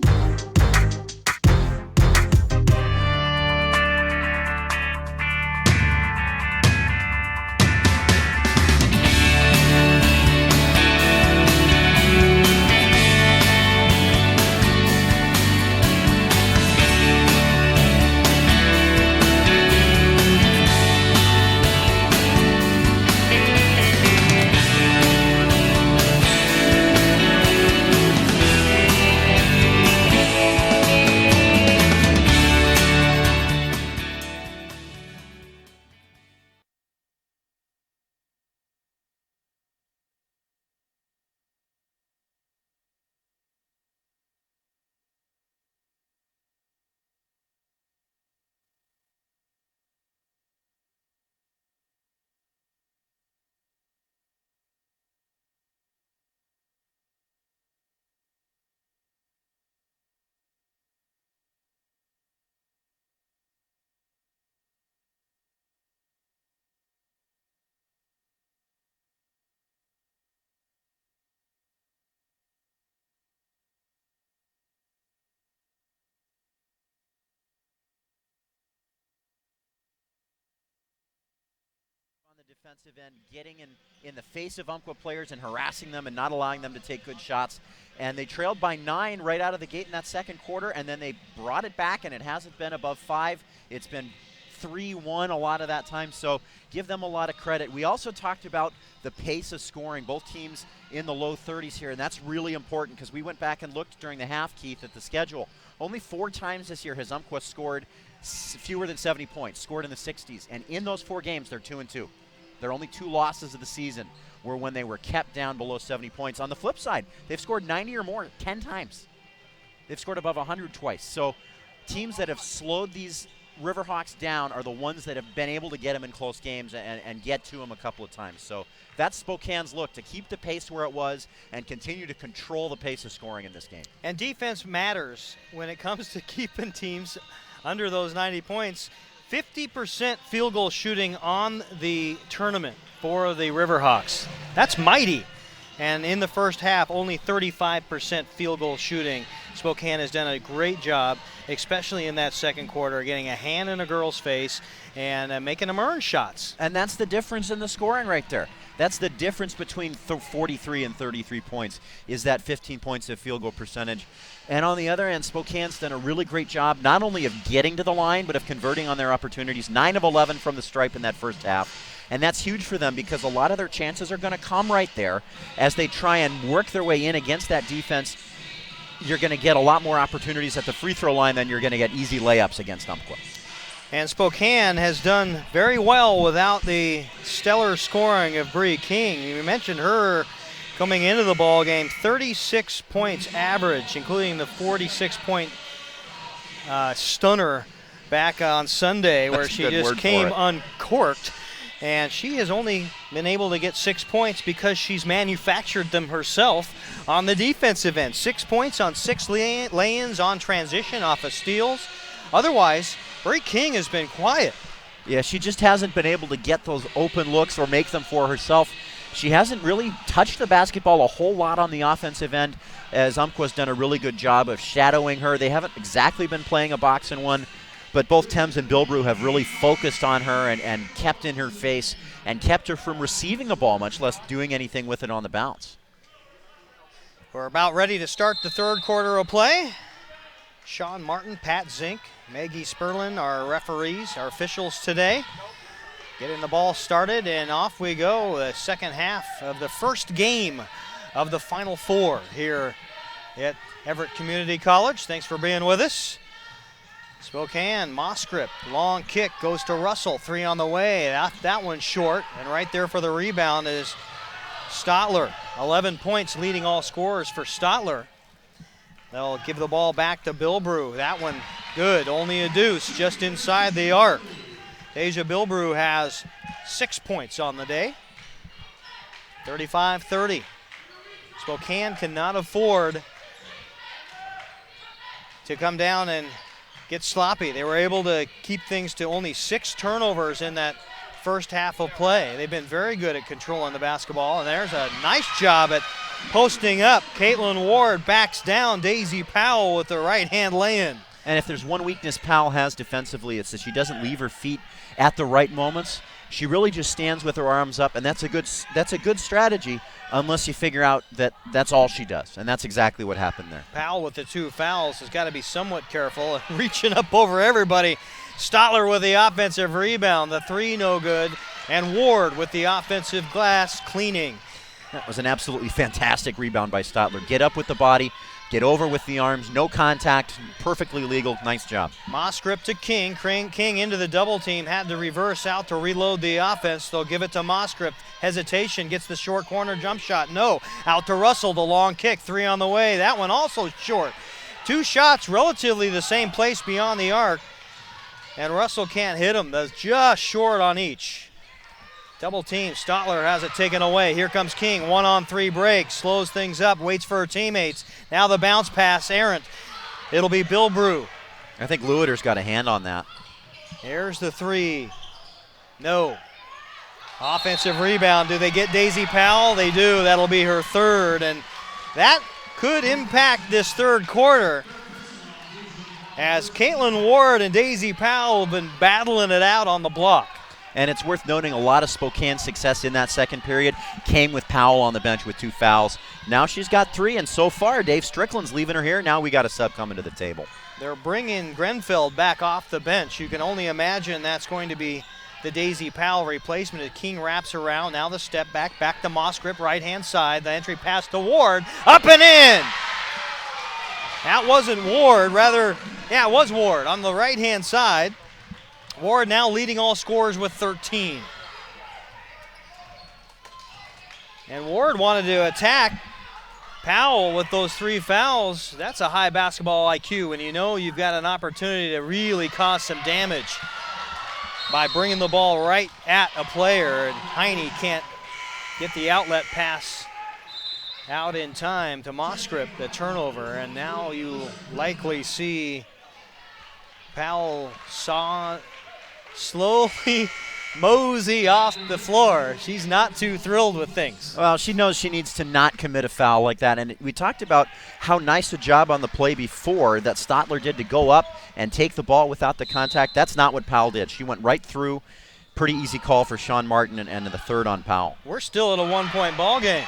Defensive end, getting in the face of Umpqua players and harassing them and not allowing them to take good shots. And they trailed by 9 right out of the gate in that second quarter, and then they brought it back, and it hasn't been above 5. It's been 3-1 a lot of that time, so give them a lot of credit. We also talked about the pace of scoring, both teams in the low 30s here, and that's really important because we went back and looked during the half, Keith, at the schedule. Only 4 times this year has Umpqua scored fewer than 70 points, scored in the 60s, and in those 4 games, they're 2-2. Their only 2 losses of the season were when they were kept down below 70 points. On the flip side, they've scored 90 or more 10 times. They've scored above 100 twice. So teams that have slowed these Riverhawks down are the ones that have been able to get them in close games and get to them a couple of times. So that's Spokane's look, to keep the pace where it was and continue to control the pace of scoring in this game. And defense matters when it comes to keeping teams under those 90 points. 50% field goal shooting on the tournament for the Riverhawks. That's mighty. And in the first half, only 35% field goal shooting. Spokane has done a great job, especially in that second quarter, getting a hand in a girl's face and making them earn shots. And that's the difference in the scoring right there. That's the difference between 43 and 33 points, is that 15 points of field goal percentage. And on the other end, Spokane's done a really great job not only of getting to the line, but of converting on their opportunities. 9 of 11 from the stripe in that first half. And that's huge for them because a lot of their chances are going to come right there as they try and work their way in against that defense. You're going to get a lot more opportunities at the free throw line than you're going to get easy layups against Umpqua. And Spokane has done very well without the stellar scoring of Bree King. You mentioned her coming into the ball game, 36 points average, including the 46-point stunner back on Sunday where she just came uncorked. And she has only been able to get 6 points because she's manufactured them herself on the defensive end. 6 points on 6 lay-ins on transition off of steals. Otherwise, Bree King has been quiet. Yeah, she just hasn't been able to get those open looks or make them for herself. She hasn't really touched the basketball a whole lot on the offensive end, as Umpqua's done a really good job of shadowing her. They haven't exactly been playing a box and one, but both Thames and Billbrew have really focused on her and kept in her face and kept her from receiving the ball, much less doing anything with it on the bounce. We're about ready to start the third quarter of play. Sean Martin, Pat Zink, Maggie Sperlin, our referees, our officials today. getting the ball started, and off we go. The second half of the first game of the Final Four here at Everett Community College. Thanks for being with us. Spokane, Moscrip, long kick goes to Russell, 3 on the way. That one's short, and right there for the rebound is Stotler. 11 points leading all scorers for Stotler. They'll give the ball back to Bilbrew. That one good, only a deuce just inside the arc. Deja Bilbrew has 6 points on the day. 35-30. Spokane cannot afford to come down and get sloppy. They were able to keep things to only 6 turnovers in that first half of play. They've been very good at controlling the basketball, and there's a nice job at posting up. Caitlin Ward backs down Daisy Powell with the right-hand lay-in. And if there's one weakness Powell has defensively, it's that she doesn't leave her feet at the right moments. She really just stands with her arms up, and that's a good strategy unless you figure out that that's all she does, and that's exactly what happened there. Powell with the 2 fouls has got to be somewhat careful, reaching up over everybody. Stotler with the offensive rebound, the 3 no good, and Ward with the offensive glass cleaning. That was an absolutely fantastic rebound by Stotler. Get up with the body, get over with the arms, no contact, perfectly legal, nice job. Moscrip to King. King into the double team, had to reverse out to reload the offense. They'll give it to Moscrip. Hesitation, gets the short corner jump shot. No, out to Russell, the long kick, 3 on the way. That one also short. 2 shots relatively the same place beyond the arc, and Russell can't hit them. That's just short on each. Double team, Stotler has it taken away. Here comes King, 1-on-3 break, slows things up, waits for her teammates. Now the bounce pass, errant. It'll be Bilbrew. I think Lewitter's got a hand on that. Here's the 3. No. Offensive rebound. Do they get Daisy Powell? They do. That'll be her 3rd, and that could impact this 3rd quarter, as Caitlin Ward and Daisy Powell have been battling it out on the block. And it's worth noting a lot of Spokane success in that second period came with Powell on the bench with 2 fouls. Now she's got 3, and so far Dave Strickland's leaving her here. Now we got a sub coming to the table. They're bringing Grenfeld back off the bench. You can only imagine that's going to be the Daisy Powell replacement as King wraps around. Now the step back to Moscrip, right-hand side. The entry pass to Ward, up and in! That wasn't Ward, rather, yeah, it was Ward on the right-hand side. Ward now leading all scorers with 13. And Ward wanted to attack Powell with those 3 fouls. That's a high basketball IQ, and you know you've got an opportunity to really cause some damage by bringing the ball right at a player, and Heine can't get the outlet pass out in time to Moscrip, the turnover, and now you likely see Powell slowly mosey off the floor. She's not too thrilled with things. Well, she knows she needs to not commit a foul like that, and we talked about how nice a job on the play before that Stotler did to go up and take the ball without the contact. That's not what Powell did. She went right through. Pretty easy call for Sean Martin, and the 3rd on Powell. We're still at a 1-point ball game,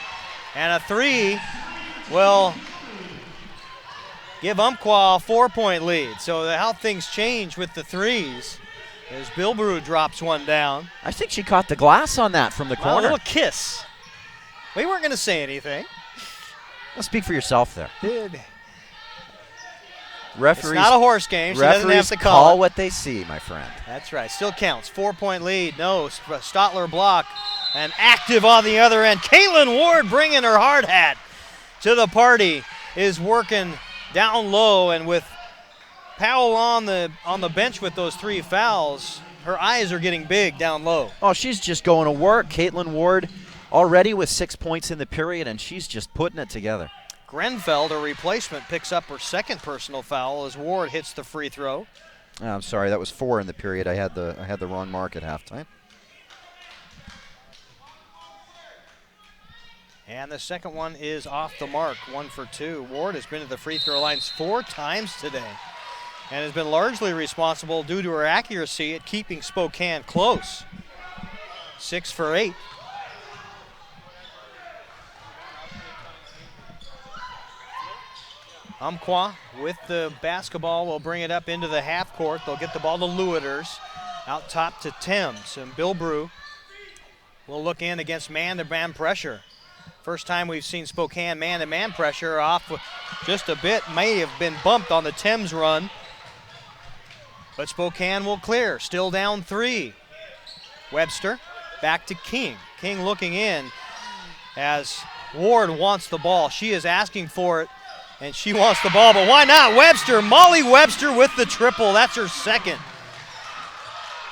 and a 3 will give Umpqua a 4-point lead. So how things change with the 3s as Bilbrew drops one down. I think she caught the glass on that from the corner. A little kiss. We weren't going to say anything. Well, speak for yourself there. It's not a horse game. She doesn't have to call what they see, my friend. That's right. Still counts. 4-point lead. No, Stotler block. And active on the other end. Caitlin Ward bringing her hard hat to the party is working down low, and with Powell on the bench with those 3 fouls, her eyes are getting big down low. Oh, she's just going to work. Caitlin Ward already with 6 points in the period, and she's just putting it together. Grenfeld, a replacement, picks up her 2nd personal foul as Ward hits the free throw. Oh, I'm sorry, that was 4 in the period. I had the wrong mark at halftime. And the second one is off the mark, 1 for 2. Ward has been to the free throw lines 4 times today and has been largely responsible due to her accuracy at keeping Spokane close. 6 for 8. Umpqua with the basketball will bring it up into the half court. They'll get the ball to Lewiters. Out top to Thames, and Bill Brew will look in against man-to-man pressure. First time we've seen Spokane man-to-man pressure off just a bit. May have been bumped on the Thames run. But Spokane will clear, still down 3. Webster back to King. King looking in as Ward wants the ball. She is asking for it, and she wants the ball, but why not? Webster, Molly Webster with the triple. That's her second.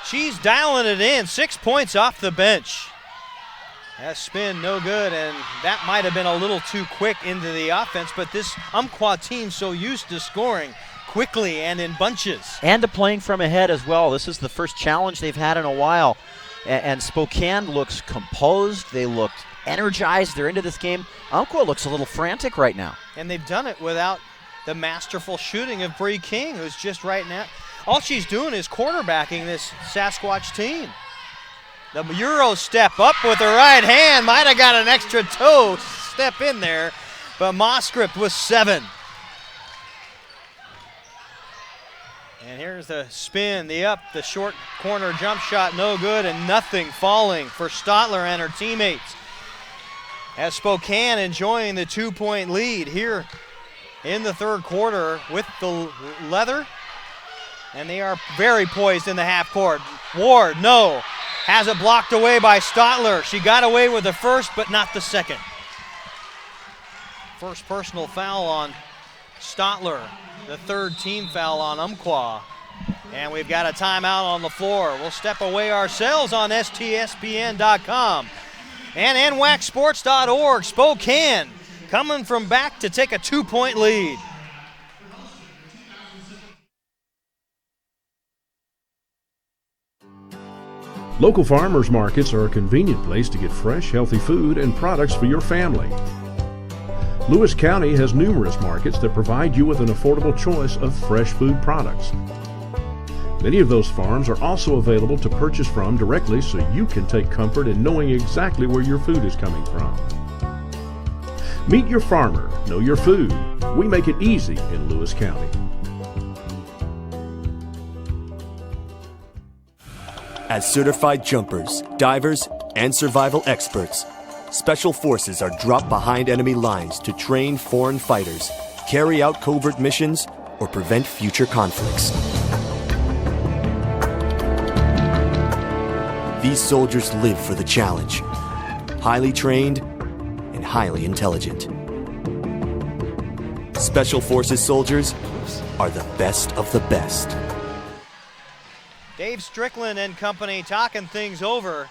She's dialing it in, 6 points off the bench. That spin, no good, and that might have been a little too quick into the offense, but this Umpqua team so used to scoring quickly and in bunches. And to playing from ahead as well. This is the first challenge they've had in a while, and Spokane looks composed. They looked energized. They're into this game. Umpqua looks a little frantic right now. And they've done it without the masterful shooting of Bree King, who's just right now. All she's doing is quarterbacking this Sasquatch team. The Euro step up with the right hand. Might have got an extra toe step in there, but Moscript with 7. And here's the spin, the up, the short corner jump shot, no good, and nothing falling for Stotler and her teammates. As Spokane enjoying the 2-point lead here in the third quarter with the leather. And they are very poised in the half court. Ward, no. Has it blocked away by Stotler. She got away with the first, but not the second. First personal foul on Stotler. The third team foul on Umpqua. And we've got a timeout on the floor. We'll step away ourselves on STSPN.com and NWACsports.org. Spokane coming from back to take a 2-point lead. Local farmers markets are a convenient place to get fresh, healthy food and products for your family. Lewis County has numerous markets that provide you with an affordable choice of fresh food products. Many of those farms are also available to purchase from directly, so you can take comfort in knowing exactly where your food is coming from. Meet your farmer, know your food. We make it easy in Lewis County. As certified jumpers, divers, and survival experts, Special Forces are dropped behind enemy lines to train foreign fighters, carry out covert missions, or prevent future conflicts. These soldiers live for the challenge, highly trained and highly intelligent. Special Forces soldiers are the best of the best. Dave Strickland and company talking things over.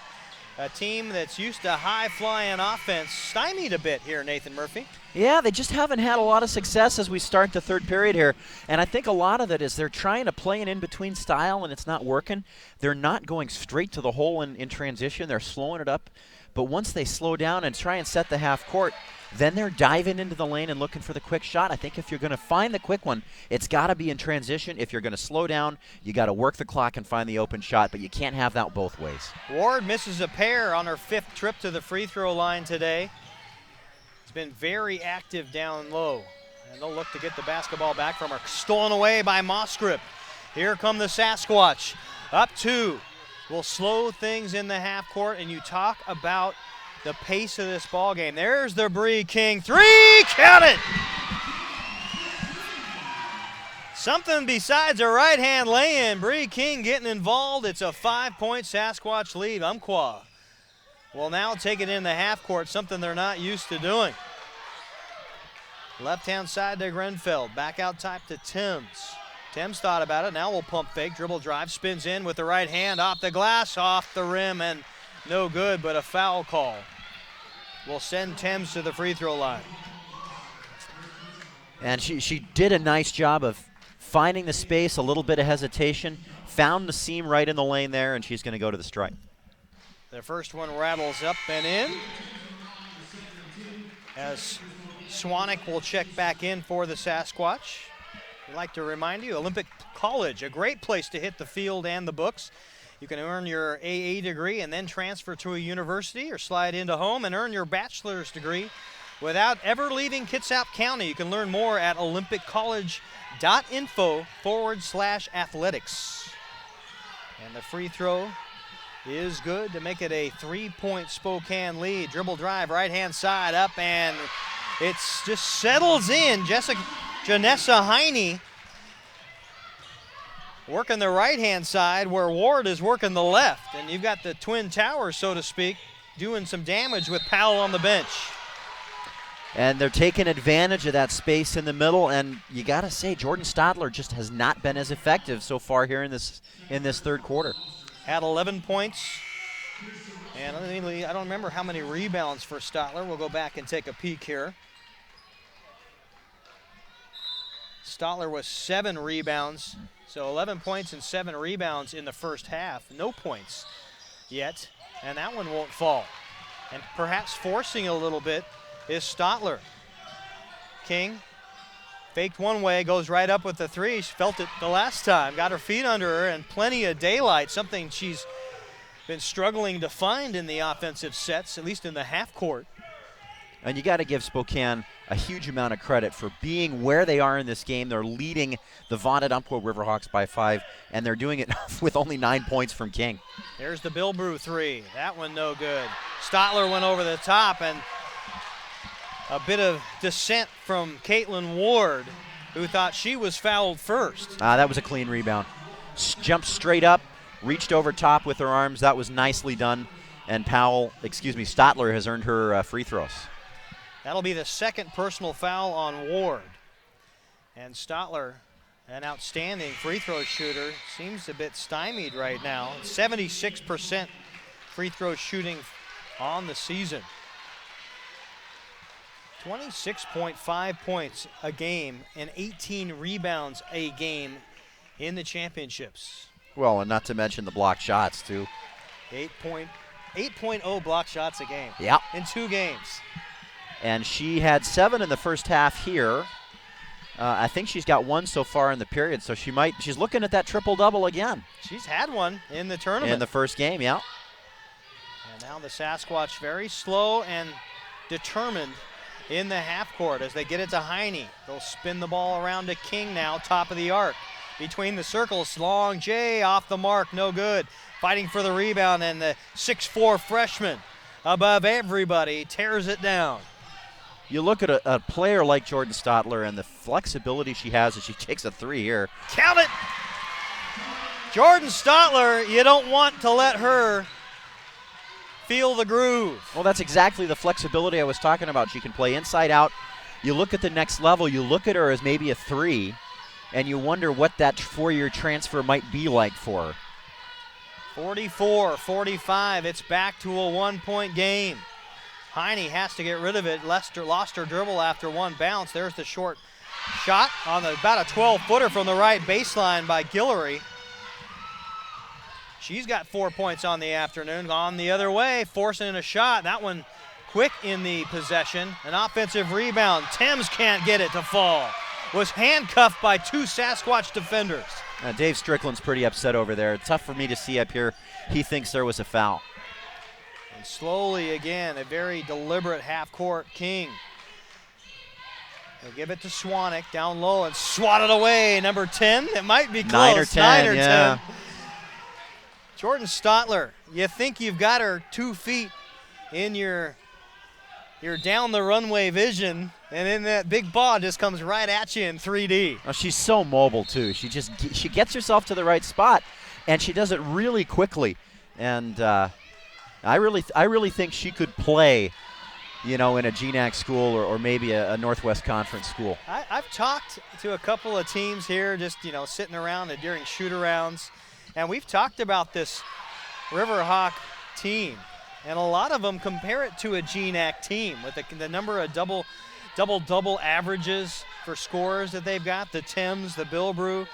A team that's used to high-flying offense stymied a bit here, Nathan Murphy. Yeah, they just haven't had a lot of success as we start the third period here. And I think a lot of it is they're trying to play an in-between style and it's not working. They're not going straight to the hole in transition. They're slowing it up. But once they slow down and try and set the half court, then they're diving into the lane and looking for the quick shot. I think if you're going to find the quick one, it's got to be in transition. If you're going to slow down, you got to work the clock and find the open shot, but you can't have that both ways. Ward misses a pair on her 5th trip to the free throw line today. He's been very active down low, and they'll look to get the basketball back from her. Stolen away by Moscript. Here come the Sasquatch. Up 2. Will slow things in the half court, and you talk about the pace of this ball game. There's the Bree King 3, count it! Something besides a right-hand lay-in. Bree King getting involved. It's a 5-point Sasquatch lead. Umpqua will now take it in the half court, something they're not used to doing. Left-hand side to Grenfeld. Back out top to Thames. Thames thought about it. Now we'll pump fake, dribble drive, spins in with the right hand, off the glass, off the rim, and no good, but a foul call will send Thames to the free throw line. And she did a nice job of finding the space, a little bit of hesitation, found the seam right in the lane there, and she's going to go to the strike. The first one rattles up and in as Swanek will check back in for the Sasquatch. We'd like to remind you, Olympic College, a great place to hit the field and the books. You can earn your AA degree and then transfer to a university or slide into home and earn your bachelor's degree without ever leaving Kitsap County. You can learn more at olympiccollege.info/athletics. And the free throw is good to make it a 3-point Spokane lead. Dribble drive, right-hand side, up, and it just settles in. Janessa Heine working the right-hand side where Ward is working the left. And you've got the Twin Towers, so to speak, doing some damage with Powell on the bench. And they're taking advantage of that space in the middle, and you got to say Jordan Stadler just has not been as effective so far here in this third quarter. Had 11 points, and I don't remember how many rebounds for Stadler. We'll go back and take a peek here. Stadler was 7 rebounds, so 11 points and 7 rebounds in the first half. No points yet, and that one won't fall. And perhaps forcing a little bit is Stadler. King faked one way, goes right up with the 3. She felt it the last time, got her feet under her, and plenty of daylight, something she's been struggling to find in the offensive sets, at least in the half court. And you got to give Spokane a huge amount of credit for being where they are in this game. They're leading the vaunted Umpqua Riverhawks by 5, and they're doing it with only 9 points from King. There's the Bellevue 3. That one no good. Stadler went over the top, and a bit of dissent from Caitlin Ward, who thought she was fouled first. That was a clean rebound. Jumped straight up, reached over top with her arms. That was nicely done. And Stadler has earned her free throws. That'll be the second personal foul on Ward. And Stadler, an outstanding free throw shooter, seems a bit stymied right now. 76% free throw shooting on the season. 26.5 points a game and 18 rebounds a game in the championships. Well, and not to mention the blocked shots, too. 8.0 block shots a game. Yep. In 2 games. And she had 7 in the first half here. I think she's got 1 so far in the period, so she's looking at that triple-double again. She's had one in the tournament. In the first game, yeah. And now the Sasquatch very slow and determined in the half court as they get it to Heine. They'll spin the ball around to King now, top of the arc. Between the circles, long J off the mark, no good. Fighting for the rebound, and the 6'4" freshman above everybody tears it down. You look at a player like Jordan Stadler and the flexibility she has as she takes a 3 here. Count it! Jordan Stadler, you don't want to let her feel the groove. Well, that's exactly the flexibility I was talking about. She can play inside out. You look at the next level, you look at her as maybe a 3, and you wonder what that 4-year transfer might be like for her. 44-45, it's back to a 1-point game. Heine has to get rid of it. Lester lost her dribble after one bounce. There's the short shot on about a 12-footer from the right baseline by Guillory. She's got 4 points on the afternoon. Gone the other way, forcing a shot. That one quick in the possession. An offensive rebound. Thames can't get it to fall. Was handcuffed by 2 Sasquatch defenders. Dave Strickland's pretty upset over there. Tough for me to see up here. He thinks there was a foul. And slowly again, a very deliberate half-court King. They'll give it to Swanek down low and swat it away. Number 10, it might be close. 9 or 10, 9 or yeah. 10. Jordan Stadler, you think you've got her 2 feet in your down the runway vision, and then that big ball just comes right at you in 3D. Oh, she's so mobile too. She gets herself to the right spot, and she does it really quickly. And I really think she could play, in a GNAC school or maybe a Northwest Conference school. I've talked to a couple of teams here, just sitting around during shoot-arounds, and we've talked about this Riverhawk team. And a lot of them compare it to a GNAC team with the number of double averages for scores that they've got. The Thames, the Bellevue,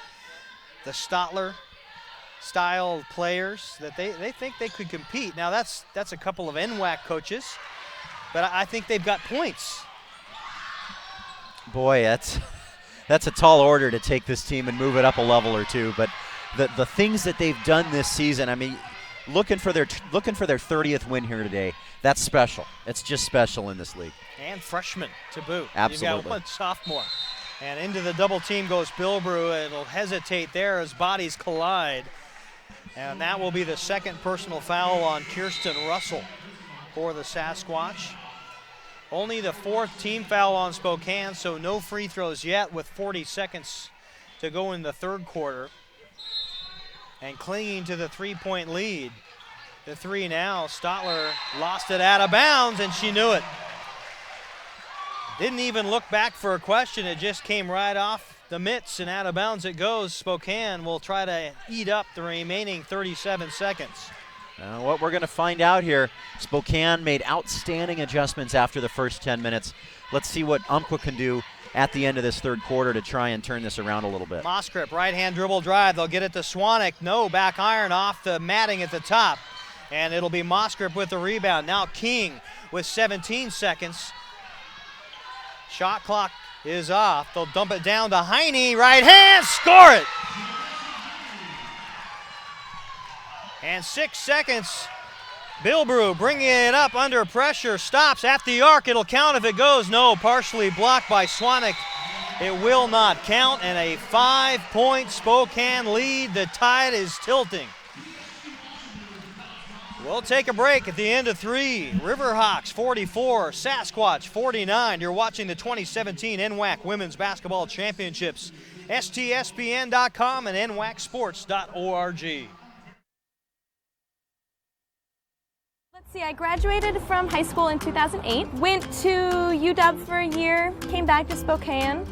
the Stadler style players that they think they could compete. Now that's a couple of NWAC coaches, but I think they've got points. Boy, that's a tall order to take this team and move it up a level or two. But the things that they've done this season, I mean, looking for their 30th win here today. That's special. It's just special in this league. And freshman to boot. Absolutely. You've got one sophomore. And into the double team goes Bellevue. It'll hesitate there as bodies collide. And that will be the second personal foul on Kirsten Russell for the Sasquatch. Only the fourth team foul on Spokane, so no free throws yet with 40 seconds to go in the third quarter. And clinging to the three-point lead. The three now, Stotler lost it out of bounds, and she knew it. Didn't even look back for a question. It just came right off the mitts and out of bounds it goes. Spokane will try to eat up the remaining 37 seconds. Now what we're going to find out here, Spokane made outstanding adjustments after the first 10 minutes. Let's see what Umpqua can do at the end of this third quarter to try and turn this around a little bit. Moskrip, right-hand dribble drive. They'll get it to Swanek. No, back iron off the matting at the top. And it'll be Moskrip with the rebound. Now King with 17 seconds. Shot clock is off. They'll dump it down to Heine. Right hand, score it. And 6 seconds. Bellevue bringing it up under pressure. Stops at the arc. It'll count if it goes. No, partially blocked by Swanek. It will not count. And a 5-point Spokane lead. The tide is tilting. We'll take a break at the end of 3. Riverhawks 44, Sasquatch 49. You're watching the 2017 NWAC Women's Basketball Championships. STSPN.com and NWACsports.org. Let's see, I graduated from high school in 2008. Went to UW for a year, came back to Spokane.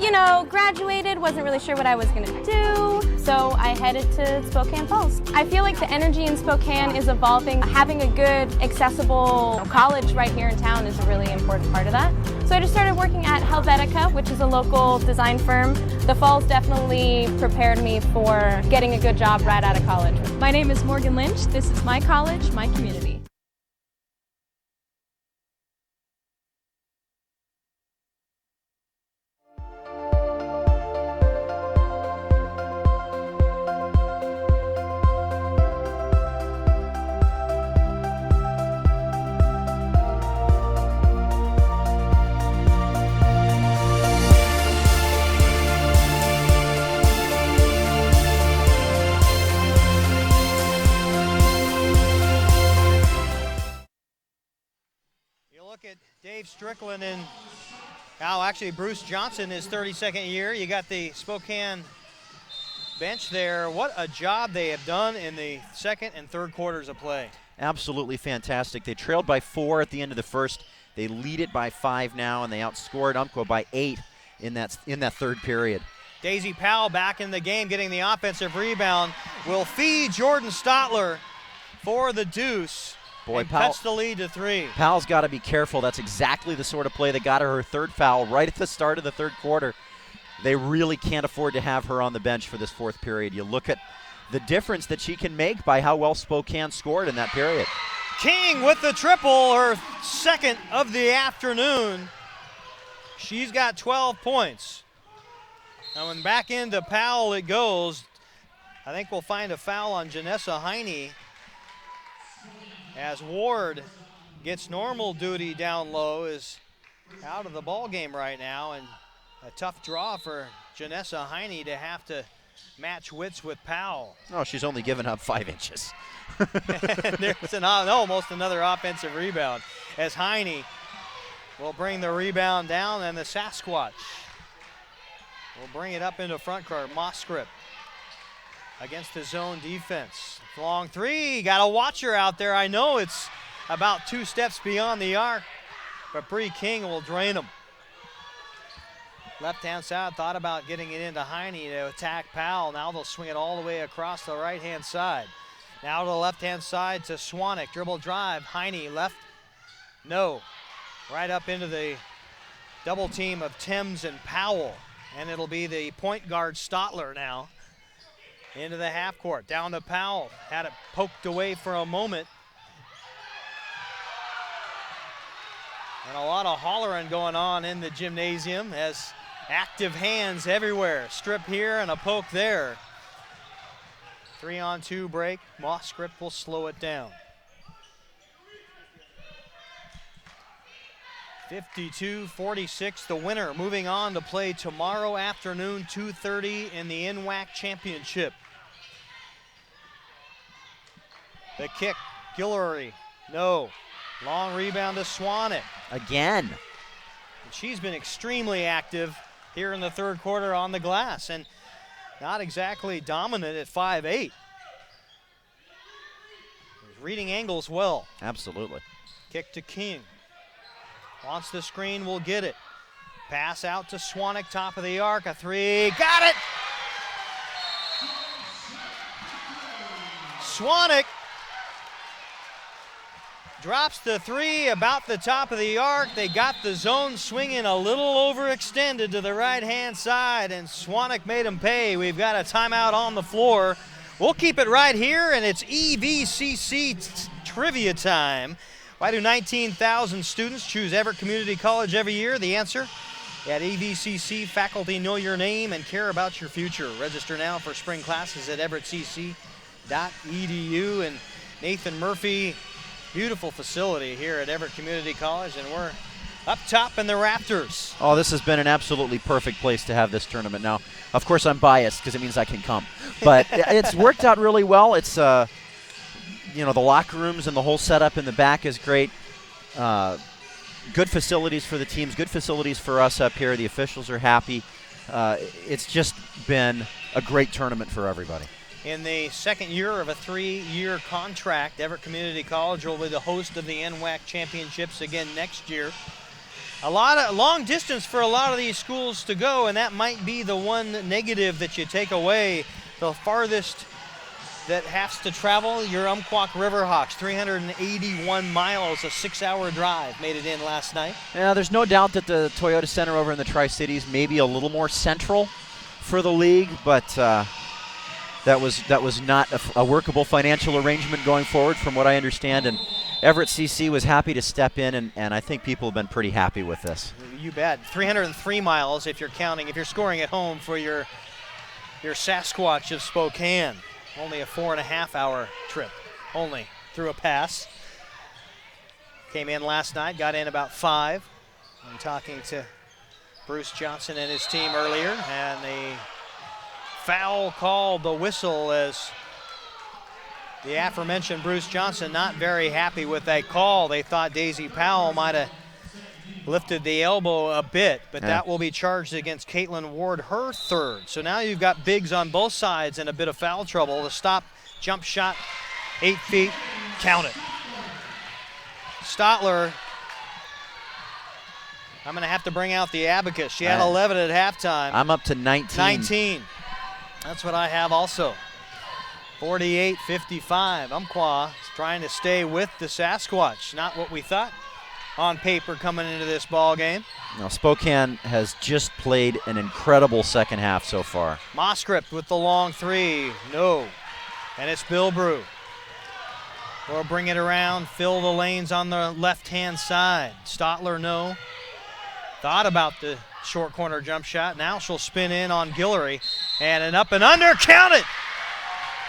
You know, graduated, wasn't really sure what I was gonna do, so I headed to Spokane Falls. I feel like the energy in Spokane is evolving. Having a good, accessible college right here in town is a really important part of that. So I just started working at Helvetica, which is a local design firm. The Falls definitely prepared me for getting a good job right out of college. My name is Morgan Lynch. This is my college, my community. Dave Strickland and actually Bruce Johnson, his 32nd year. You got the Spokane bench there. What a job they have done in the second and third quarters of play. Absolutely fantastic. They trailed by 4 at the end of the first. They lead it by 5 now, and they outscored Umpqua by 8 in that third period. Daisy Powell back in the game, getting the offensive rebound. Will feed Jordan Stotler for the deuce. Boy, and Powell, cuts the lead to 3. Powell's got to be careful. That's exactly the sort of play that got her third foul right at the start of the third quarter. They really can't afford to have her on the bench for this fourth period. You look at the difference that she can make by how well Spokane scored in that period. King with the triple, her second of the afternoon. She's got 12 points. Now when back into Powell it goes, I think we'll find a foul on Janessa Heine as Ward gets normal duty down low, is out of the ball game right now, and a tough draw for Janessa Heine to have to match wits with Powell. Oh, she's only given up 5 inches. There's almost another offensive rebound as Heine will bring the rebound down, and the Sasquatch will bring it up into front court. Moskrip against the zone defense. Long 3, got a watcher out there. I know it's about 2 steps beyond the arc, but Bree King will drain them. Left-hand side, thought about getting it into Heine to attack Powell. Now they'll swing it all the way across the right-hand side. Now to the left-hand side to Swanek. Dribble drive, Heine left. No. Right up into the double team of Thames and Powell. And it'll be the point guard Stotler now. Into the half court, down to Powell. Had it poked away for a moment. And a lot of hollering going on in the gymnasium as active hands everywhere. Strip here and a poke there. 3-on-2 break. Mosscript will slow it down. 52-46, the winner moving on to play tomorrow afternoon, 2:30 in the NWAC championship. The kick, Guillory, no. Long rebound to Swanek. Again. And she's been extremely active here in the third quarter on the glass and not exactly dominant at 5'8". Reading angles well. Absolutely. Kick to King. Wants the screen, will get it. Pass out to Swanek, top of the arc, a three, got it! Swanek drops the three about the top of the arc. They got the zone swinging a little overextended to the right-hand side, and Swanek made him pay. We've got a timeout on the floor. We'll keep it right here, and it's EVCC trivia time. Why do 19,000 students choose Everett Community College every year? The answer, at EVCC, faculty know your name and care about your future. Register now for spring classes at everettcc.edu. And Nathan Murphy, beautiful facility here at Everett Community College, and we're up top in the rafters. Oh, this has been an absolutely perfect place to have this tournament. Now, of course, I'm biased because it means I can come. But it's worked out really well. It's you know, the locker rooms and the whole setup in the back is great. Good facilities for the teams, good facilities for us up here. The officials are happy. It's just been a great tournament for everybody. In the second year of a 3-year contract, Everett Community College will be the host of the NWAC championships again next year. A lot of long distance for a lot of these schools to go, and that might be the one negative that you take away. The farthest that has to travel, your Umpqua Riverhawks, 381 miles, a 6-hour drive, made it in last night. Yeah, there's no doubt that the Toyota Center over in the Tri-Cities may be a little more central for the league, but that was not a workable financial arrangement going forward from what I understand, and Everett CC was happy to step in, and I think people have been pretty happy with this. You bet. 303 miles if you're scoring at home for your Sasquatch of Spokane. Only a 4.5-hour trip, only through a pass. Came in last night, got in about 5. I'm talking to Bruce Johnson and his team earlier, and the foul called, the whistle, as the aforementioned Bruce Johnson not very happy with that call. They thought Daisy Powell might have lifted the elbow a bit, but that will be charged against Caitlin Ward, her third. So now you've got bigs on both sides in a bit of foul trouble. The stop, jump shot, 8 feet, count it. Stotler, I'm going to have to bring out the abacus. She had 11 at halftime. I'm up to 19. 19. That's what I have also. 48-55. Umpqua is trying to stay with the Sasquatch. Not what we thought on paper coming into this ball game. Now, Spokane has just played an incredible second half so far. Mosscript with the long three, no. And it's Billbrew. We'll bring it around, fill the lanes on the left-hand side. Stotler, no. Thought about the short corner jump shot. Now she'll spin in on Guillory. And an up and under, count it!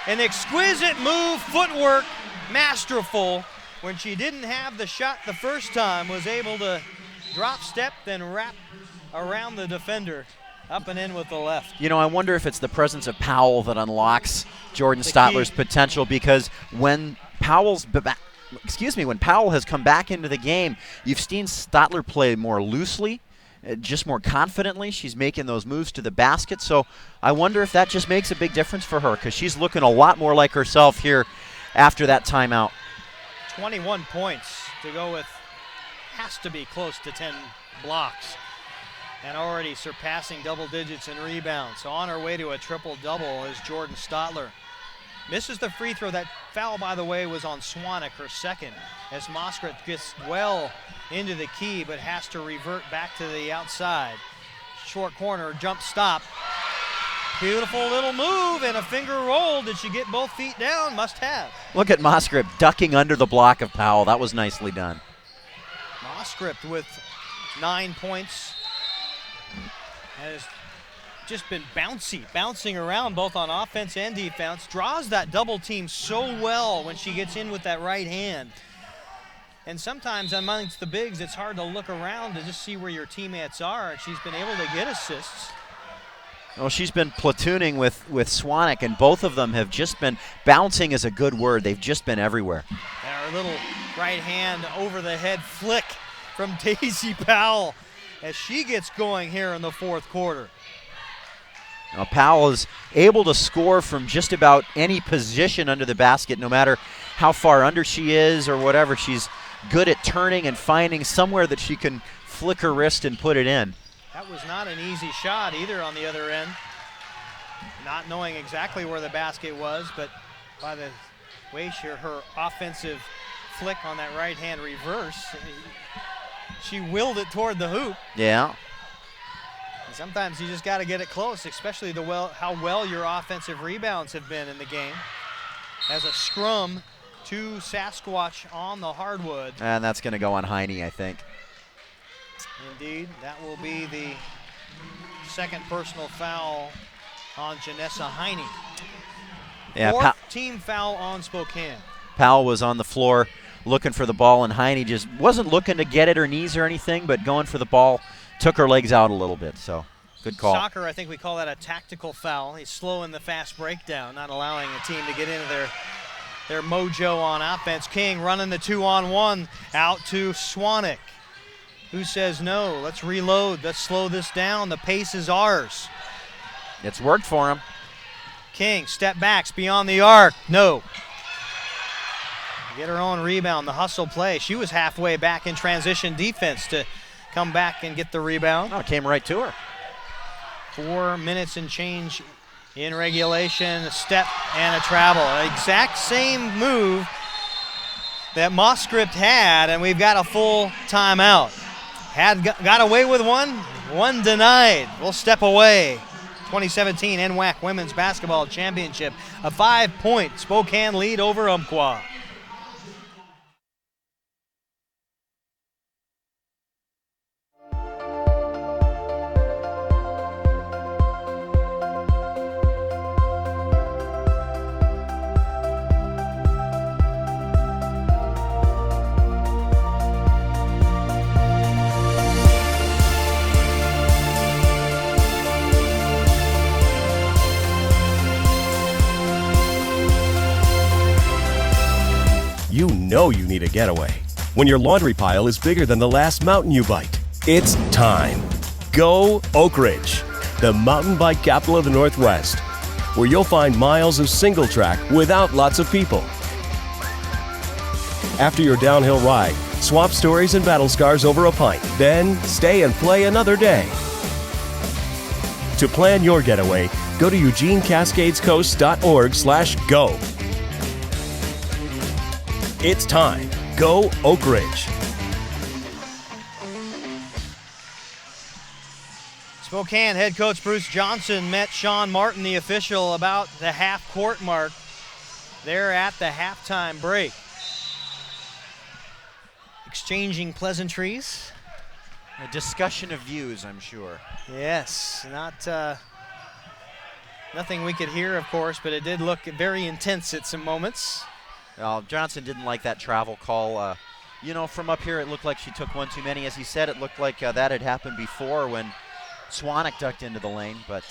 An exquisite move, footwork, masterful. When she didn't have the shot the first time, was able to drop step, then wrap around the defender, up and in with the left. You know, I wonder if it's the presence of Powell that unlocks Jordan Stotler's potential, because when Powell has come back into the game, you've seen Stotler play more loosely, just more confidently. She's making those moves to the basket, so I wonder if that just makes a big difference for her, because she's looking a lot more like herself here after that timeout. 21 points to go with, has to be close to 10 blocks, and already surpassing double digits in rebounds. So on her way to a triple-double is Jordan Stotler. Misses the free throw. That foul, by the way, was on Swanek, her second, as Moskrit gets well into the key but has to revert back to the outside. Short corner, jump stop. Beautiful little move and a finger roll. Did she get both feet down? Must have. Look at Moskrit ducking under the block of Powell. That was nicely done. Moskrit with 9 points. As just been bouncing around both on offense and defense. Draws that double team so well when she gets in with that right hand. And sometimes amongst the bigs, it's hard to look around to just see where your teammates are, and she's been able to get assists. Well, she's been platooning with Swanek, and both of them have just been, bouncing is a good word, they've just been everywhere. Our little right hand over the head flick from Daisy Powell as she gets going here in the fourth quarter. Now, Powell is able to score from just about any position under the basket, no matter how far under she is or whatever. She's good at turning and finding somewhere that she can flick her wrist and put it in. That was not an easy shot either on the other end. Not knowing exactly where the basket was, but by the way her offensive flick on that right hand reverse, she willed it toward the hoop. Yeah. And sometimes you just got to get it close, especially how well your offensive rebounds have been in the game. As a scrum to Sasquatch on the hardwood. And that's going to go on Heine, I think. Indeed, that will be the second personal foul on Janessa Heine. Yeah, Fourth team foul on Spokane. Powell was on the floor looking for the ball, and Heine just wasn't looking to get at her knees or anything, but going for the ball, took her legs out a little bit, so good call. Soccer, I think we call that a tactical foul. He's slowing the fast breakdown, not allowing a team to get into their mojo on offense. King running the 2-on-1 out to Swanek. Who says no? Let's reload. Let's slow this down. The pace is ours. It's worked for him. King, step backs beyond the arc. No. Get her own rebound, the hustle play. She was halfway back in transition defense to come back and get the rebound. Oh, it came right to her. 4 minutes and change in regulation, a step and a travel. Exact same move that Mosscript had, and we've got a full timeout. Got away with one denied. We'll step away. 2017 NWAC Women's Basketball Championship, a 5-point Spokane lead over Umpqua. You know you need a getaway when your laundry pile is bigger than the last mountain you biked. It's time. Go Oak Ridge, the mountain bike capital of the Northwest, where you'll find miles of single track without lots of people. After your downhill ride, swap stories and battle scars over a pint, then stay and play another day. To plan your getaway, go to EugeneCascadesCoast.org/go. It's time. Go Oak Ridge. Spokane head coach Bruce Johnson met Sean Martin, the official, about the half-court mark. They're at the halftime break. Exchanging pleasantries. A discussion of views, I'm sure. Yes, nothing we could hear, of course, but it did look very intense at some moments. Johnson didn't like that travel call. From up here, it looked like she took one too many. As he said, it looked like that had happened before when Swanek ducked into the lane, but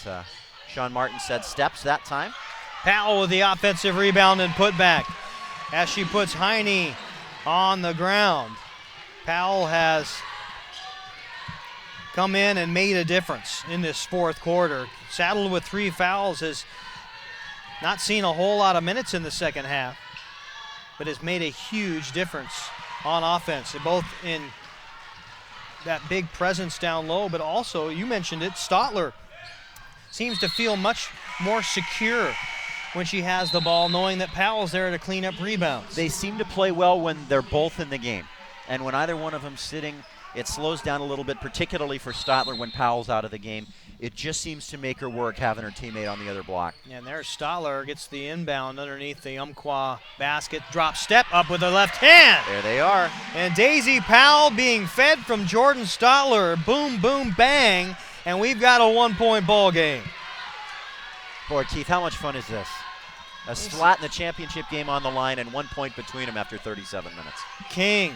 Sean Martin said steps that time. Powell with the offensive rebound and putback as she puts Heine on the ground. Powell has come in and made a difference in this fourth quarter. Saddled with 3 fouls, has not seen a whole lot of minutes in the second half, but has made a huge difference on offense, both in that big presence down low, but also, you mentioned it, Stotler seems to feel much more secure when she has the ball, knowing that Powell's there to clean up rebounds. They seem to play well when they're both in the game. And when either one of them's sitting, it slows down a little bit, particularly for Stotler when Powell's out of the game. It just seems to make her work having her teammate on the other block. And there's Stotler, gets the inbound underneath the Umpqua basket. Drop step up with her left hand. There they are. And Daisy Powell being fed from Jordan Stotler. Boom, boom, bang. and we've got a 1-point ball game. Boy, Keith, how much fun is this? A slot in the championship game on the line and 1 point between them after 37 minutes. King,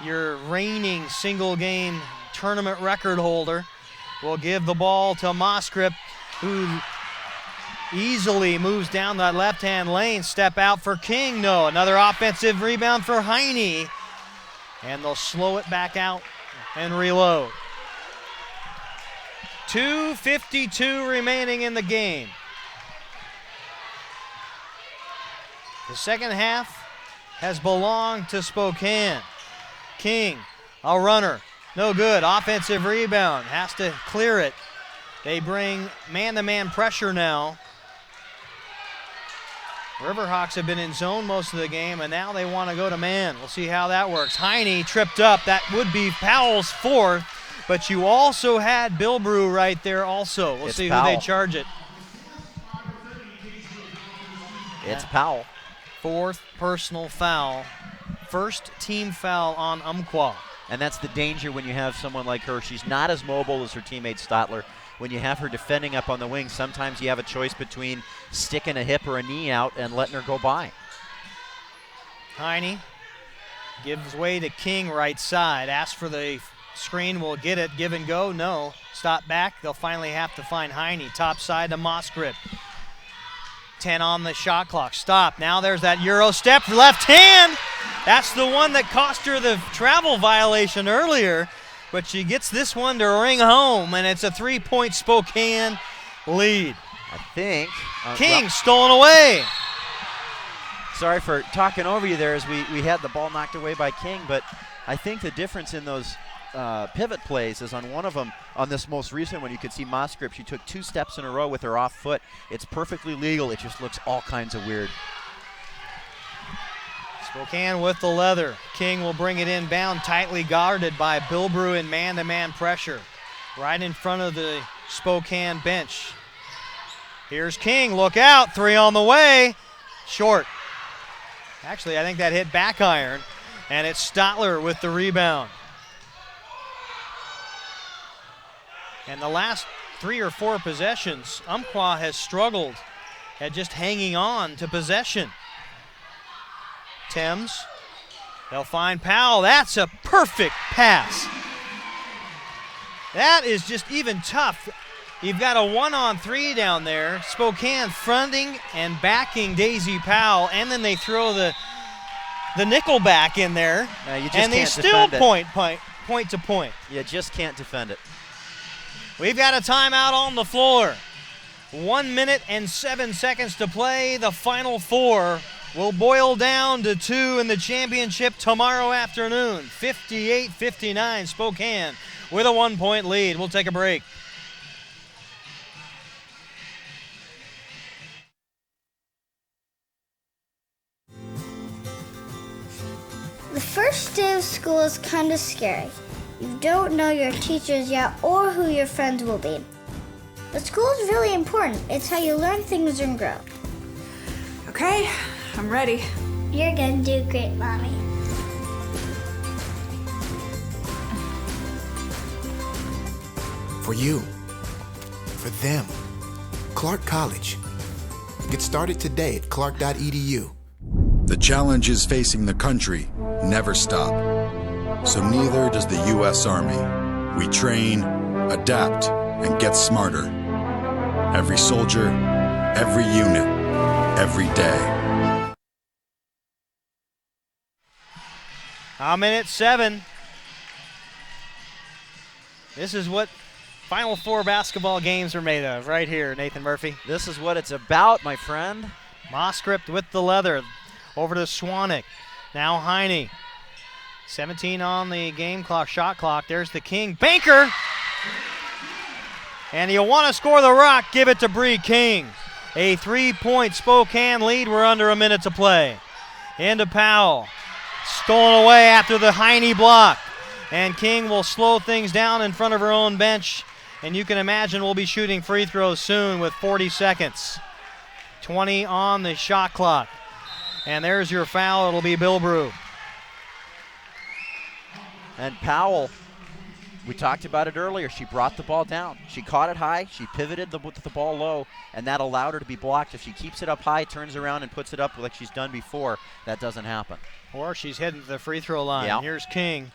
your reigning single game tournament record holder, will give the ball to Moskrip, who easily moves down that left-hand lane. Step out for King. No, another offensive rebound for Heine. And they'll slow it back out and reload. 2:52 remaining in the game. The second half has belonged to Spokane. King, a runner, no good. Offensive rebound, has to clear it. They bring man-to-man pressure now. Riverhawks have been in zone most of the game, and now they want to go to man. We'll see how that works. Heine tripped up. That would be Powell's fourth, but you also had Bellevue right there also. We'll see Powell. who they charge it. It's Powell. Fourth personal foul. First team foul on Umpqua. And that's the danger when you have someone like her. She's not as mobile as her teammate Stotler. When you have her defending up on the wing, sometimes you have a choice between sticking a hip or a knee out and letting her go by. Heine gives way to King right side. Asks for the screen, will get it. Give and go, no. Stop back, they'll finally have to find Heine. Top side to Moskrip. 10 on the shot clock. Stop. Now there's that Euro step. Left hand. That's the one that cost her the travel violation earlier. But she gets this one to ring home, and it's a 3-point Spokane lead. I think. King stolen away. Sorry for talking over you there as we had the ball knocked away by King, but I think the difference in those pivot plays is on one of them, on this most recent one, you could see Moskrip. She took 2 steps in a row with her off foot. It's perfectly legal. It just looks all kinds of weird. Spokane with the leather. King will bring it inbound, tightly guarded by Bellevue in man-to-man pressure. Right in front of the Spokane bench. Here's King, look out, 3 on the way. Short. Actually, I think that hit back iron, and it's Stotler with the rebound. And the last 3 or 4 possessions, Umpqua has struggled at just hanging on to possession. Thames, they'll find Powell. That's a perfect pass. That is just even tough. You've got a 1-on-3 down there. Spokane fronting and backing Daisy Powell, and then they throw the nickel back in there, and they still point to point. You just can't defend it. We've got a timeout on the floor. 1 minute and 7 seconds to play. The final 4 will boil down to 2 in the championship tomorrow afternoon. 58-59 Spokane with a 1-point lead. We'll take a break. The first day of school is kind of scary. You don't know your teachers yet or who your friends will be. But school is really important. It's how you learn things and grow. Okay, I'm ready. You're gonna do great, Mommy. For you, for them, Clark College. Get started today at clark.edu. The challenges facing the country never stop. So neither does the U.S. Army. We train, adapt, and get smarter. Every soldier, every unit, every day. Minute 7. This is what Final Four basketball games are made of right here, Nathan Murphy. This is what it's about, my friend. Moskrip with the leather. Over to Swanek. Now Heine. 17 on the game clock, shot clock. There's the King. Banker! And you want to score the rock, give it to Bree King. A 3-point Spokane lead. We're under a minute to play. Into Powell. Stolen away after the Heine block. And King will slow things down in front of her own bench. And you can imagine we'll be shooting free throws soon with 40 seconds. 20 on the shot clock. And there's your foul. It'll be Bellevue. And Powell We talked about it earlier. She brought the ball down. She caught it high. She pivoted with the ball low, and that allowed her to be blocked. If she keeps it up high, turns around and puts it up like she's done before, that doesn't happen. Or she's heading to the free throw line. Yeah. Here's King.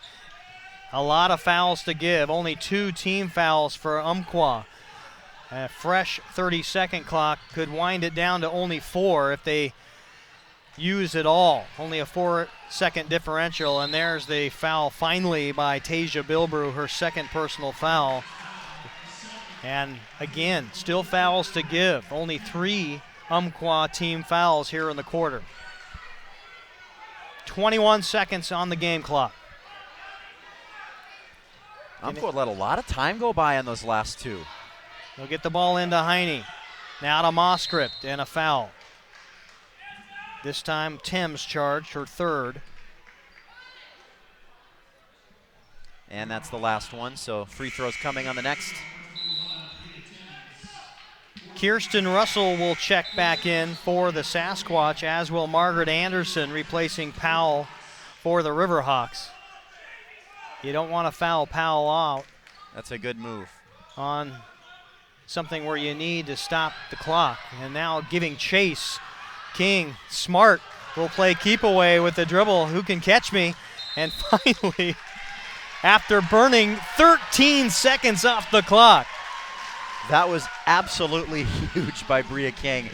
A lot of fouls to give. Only 2 team fouls for Umpqua. A fresh 30-second clock could wind it down to only 4 if they use it all. Only a 4-second differential, and there's the foul finally by Tasia Bilbrew, her second personal foul. And again, still fouls to give. Only 3 Umpqua team fouls here in the quarter. 21 seconds on the game clock. Umpqua let a lot of time go by on those last 2. They'll get the ball into Heine. Now to Moskript, and a foul. This time Thames charged, her 3rd. And that's the last one, so free throws coming on the next. Kirsten Russell will check back in for the Sasquatch, as will Margaret Anderson, replacing Powell for the Riverhawks. You don't want to foul Powell out. That's a good move. On something where you need to stop the clock. And now giving chase. King, smart, will play keep away with the dribble. Who can catch me? And finally, after burning 13 seconds off the clock. That was absolutely huge by Bria King.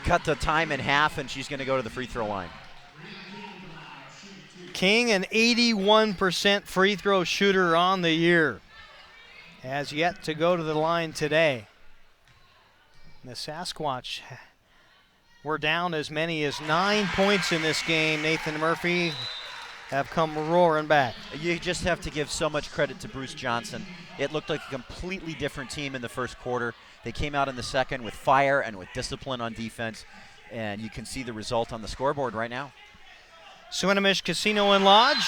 Cut the time in half, and she's going to go to the free throw line. King, an 81% free throw shooter on the year, has yet to go to the line today. The Sasquatch were down as many as 9 points in this game. Nathan Murphy have come roaring back. You just have to give so much credit to Bruce Johnson. It looked like a completely different team in the first quarter. They came out in the second with fire and with discipline on defense, and you can see the result on the scoreboard right now. Swinomish Casino and Lodge,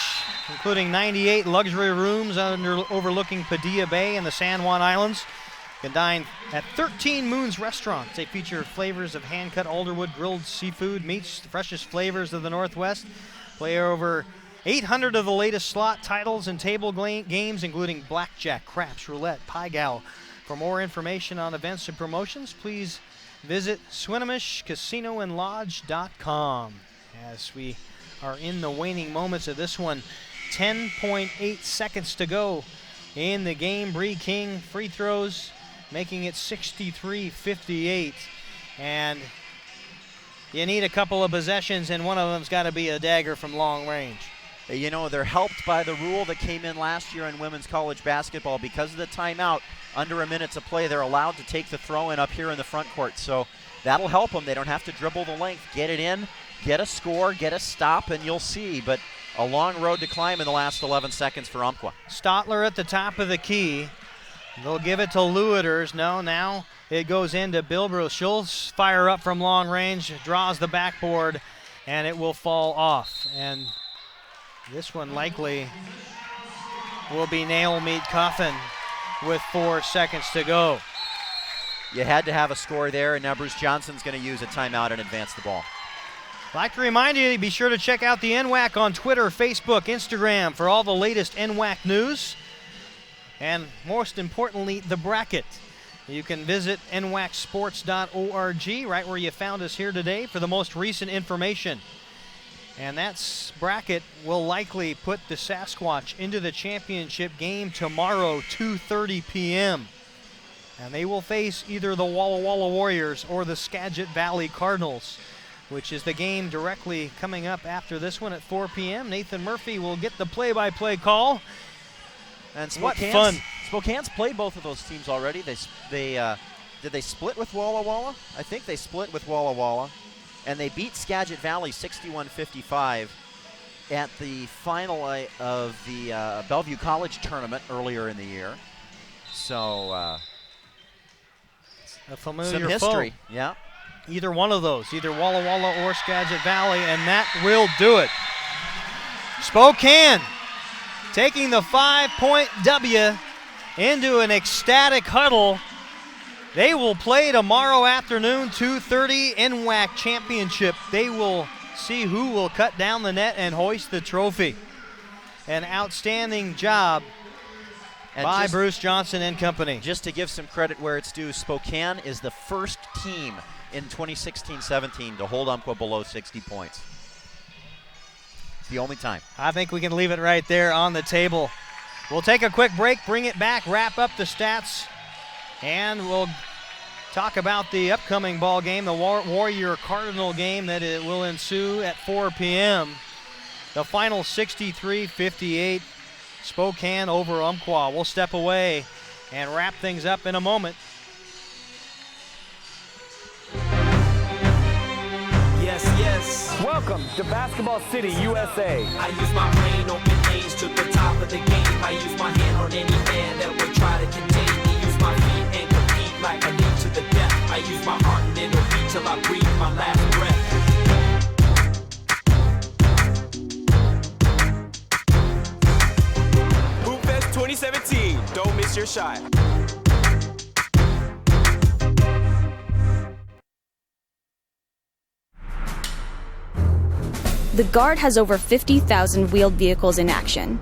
including 98 luxury rooms overlooking Padilla Bay and the San Juan Islands. You can dine at 13 Moons Restaurants. They feature flavors of hand-cut alderwood grilled seafood, meats, the freshest flavors of the Northwest. Play over 800 of the latest slot titles and table games, including blackjack, craps, roulette, pie gal. For more information on events and promotions, please visit SwinomishCasinoandLodge.com. As we are in the waning moments of this one, 10.8 seconds to go in the game. Bree King free throws, making it 63-58. And you need a couple of possessions, and one of them's got to be a dagger from long range. You know, they're helped by the rule that came in last year in women's college basketball. Because of the timeout, under a minute to play, they're allowed to take the throw-in up here in the front court. So that'll help them. They don't have to dribble the length. Get it in, get a score, get a stop, and you'll see. But a long road to climb in the last 11 seconds for Umpqua. Stotler at the top of the key. They'll give it to Lewiters. No, now it goes into Bilbrew. She'll fire up from long range, draws the backboard, and it will fall off. And this one likely will be Naomi Coffin with 4 seconds to go. You had to have a score there, and now Bruce Johnson's going to use a timeout and advance the ball. I'd like to remind you to be sure to check out the NWAC on Twitter, Facebook, Instagram for all the latest NWAC news. And most importantly, the bracket. You can visit nwacsports.org, right where you found us here today, for the most recent information. And that bracket will likely put the Sasquatch into the championship game tomorrow, 2:30 p.m. And they will face either the Walla Walla Warriors or the Skagit Valley Cardinals, which is the game directly coming up after this one at 4 p.m. Nathan Murphy will get the play-by-play call. And what fun. Spokane's played both of those teams already. Did they split with Walla Walla? I think they split with Walla Walla. And they beat Skagit Valley 61-55 at the final of the Bellevue College tournament earlier in the year. So a familiar some history. foe. Yeah. Either one of those, either Walla Walla or Skagit Valley, and that will do it. Spokane taking the 5-point W into an ecstatic huddle. They will play tomorrow afternoon, 2:30, NWAC Championship. They will see who will cut down the net and hoist the trophy. An outstanding job by Bruce Johnson and company. Just to give some credit where it's due, Spokane is the first team in 2016-17 to hold Umpqua below 60 points. It's the only time. I think we can leave it right there on the table. We'll take a quick break, bring it back, wrap up the stats, and we'll talk about the upcoming ball game, the Warrior Cardinal game that it will ensue at 4 p.m. The final 63-58, Spokane over Umpqua. We'll step away and wrap things up in a moment. Yes, yes. Welcome to Basketball City, USA. I use my brain, open lanes to the top of the game. I use my hand on any man that would try to contain me. Use my feet and compete like I need to the death. I use my heart and it'll beat till I breathe my last breath. Hoop Fest 2017. Don't miss your shot. The Guard has over 50,000 wheeled vehicles in action.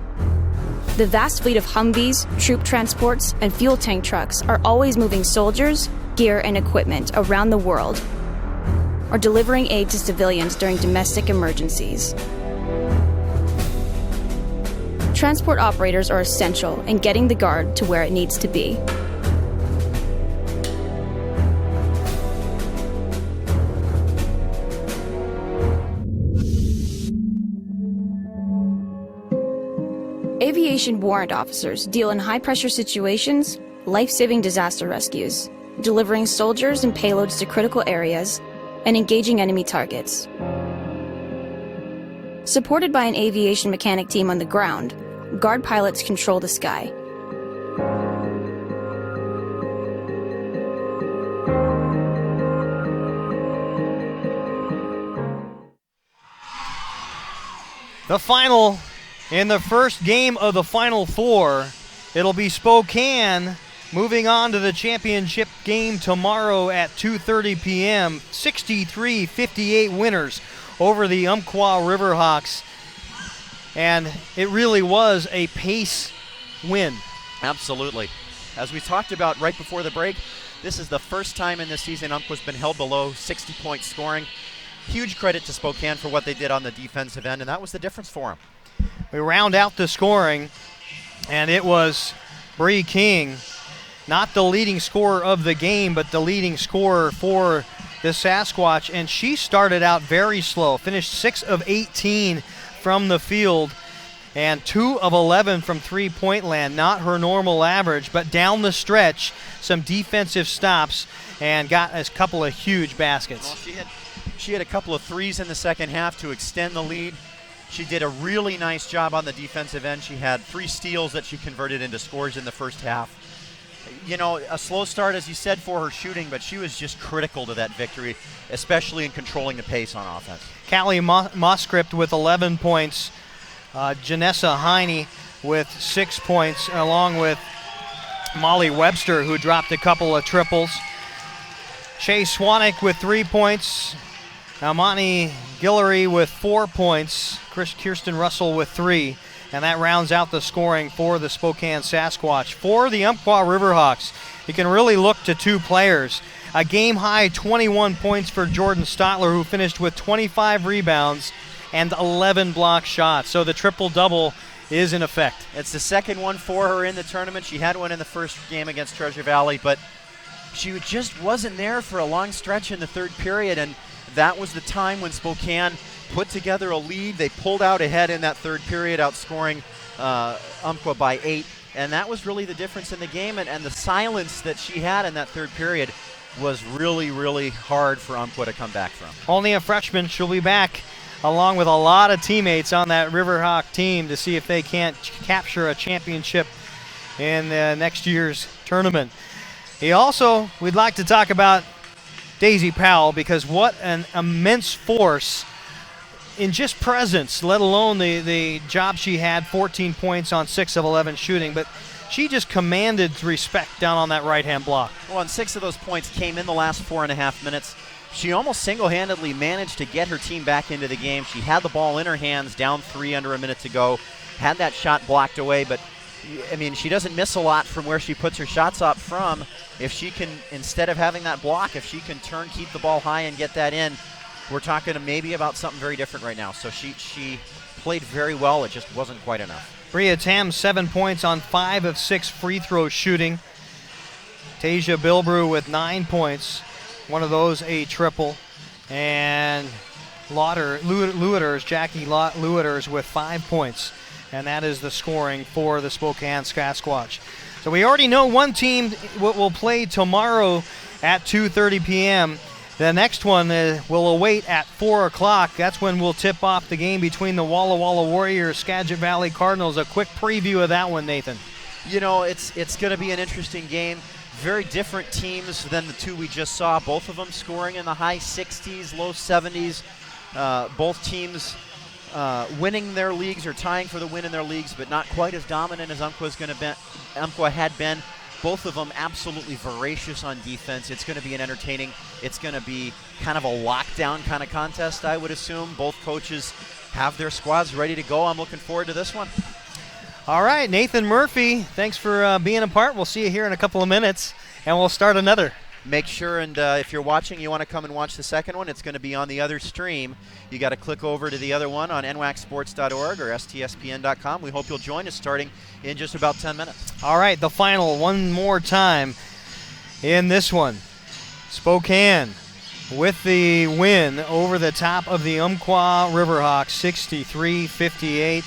The vast fleet of Humvees, troop transports, and fuel tank trucks are always moving soldiers, gear, and equipment around the world, or delivering aid to civilians during domestic emergencies. Transport operators are essential in getting the Guard to where it needs to be. Aviation warrant officers deal in high-pressure situations, life-saving disaster rescues, delivering soldiers and payloads to critical areas, and engaging enemy targets. Supported by an aviation mechanic team on the ground, Guard pilots control the sky. The final, in the first game of the Final Four, it'll be Spokane moving on to the championship game tomorrow at 2:30 p.m. 63-58 winners over the Umpqua Riverhawks. And it really was a pace win. Absolutely. As we talked about right before the break, this is the first time in this season Umpqua's been held below 60 points scoring. Huge credit to Spokane for what they did on the defensive end, and that was the difference for them. We round out the scoring, and it was Bree King, not the leading scorer of the game, but the leading scorer for the Sasquatch, and she started out very slow, finished 6 of 18 from the field, and 2 of 11 from three-point land, not her normal average, but down the stretch, some defensive stops, and got a couple of huge baskets. Well, she had a couple of threes in the second half to extend the lead. She did a really nice job on the defensive end. She had 3 steals that she converted into scores in the first half. You know, a slow start, as you said, for her shooting, but she was just critical to that victory, especially in controlling the pace on offense. Callie Moskript with 11 points. Janessa Heine with 6 points, along with Molly Webster, who dropped a couple of triples. Shay Swanek with 3 points. Amani Guillory with 4 points. Kirsten Russell with 3. And that rounds out the scoring for the Spokane Sasquatch. For the Umpqua Riverhawks, you can really look to 2 players. A game-high 21 points for Jordan Stotler, who finished with 25 rebounds and 11 block shots. So the triple-double is in effect. It's the second one for her in the tournament. She had one in the first game against Treasure Valley, but she just wasn't there for a long stretch in the third period, and that was the time when Spokane put together a lead. They pulled out ahead in that third period, outscoring Umpqua by 8, and that was really the difference in the game, and the silence that she had in that third period was really, really hard for Umpqua to come back from. Only a freshman. She'll be back along with a lot of teammates on that Riverhawk team to see if they can't capture a championship in next year's tournament. We'd like to talk about Daisy Powell, because what an immense force in just presence, let alone the job she had, 14 points on 6 of 11 shooting, but she just commanded respect down on that right-hand block. Well, and 6 of those points came in the last 4.5 minutes. She almost single-handedly managed to get her team back into the game. She had the ball in her hands, down 3 under a minute to go, had that shot blocked away, but I mean, she doesn't miss a lot from where she puts her shots up from. If she can, instead of having that block, if she can turn, keep the ball high and get that in, we're talking maybe about something very different right now. So she played very well. It just wasn't quite enough. Bria Tam, 7 points on 5 of 6 free throw shooting. Tasia Bilbrew with 9 points. One of those a triple. And Jackie Lewiters with 5 points. And that is the scoring for the Spokane Sasquatch. So we already know one team will play tomorrow at 2:30 p.m. The next one will await at 4 o'clock. That's when we'll tip off the game between the Walla Walla Warriors, Skagit Valley Cardinals. A quick preview of that one, Nathan. You know, it's going to be an interesting game. Very different teams than the two we just saw. Both of them scoring in the high 60s, low 70s. Both teams winning their leagues or tying for the win in their leagues, but not quite as dominant as Umpqua had been. Both of them absolutely voracious on defense. It's going to be an entertaining, it's going to be kind of a lockdown kind of contest, I would assume. Both coaches have their squads ready to go. I'm looking forward to this one. All right, Nathan Murphy, thanks for being a part. We'll see you here in a couple of minutes, and we'll start another. Make sure, and if you're watching, you want to come and watch the second one, it's going to be on the other stream. You got to click over to the other one on nwacsports.org or stspn.com. We hope you'll join us starting in just about 10 minutes. All right, the final one more time in this one. Spokane with the win over the top of the Umpqua Riverhawks, 63-58.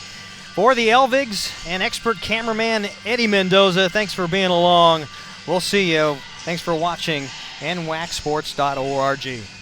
For the Elvigs and expert cameraman Eddie Mendoza, thanks for being along. We'll see you. Thanks for watching NWACsports.org.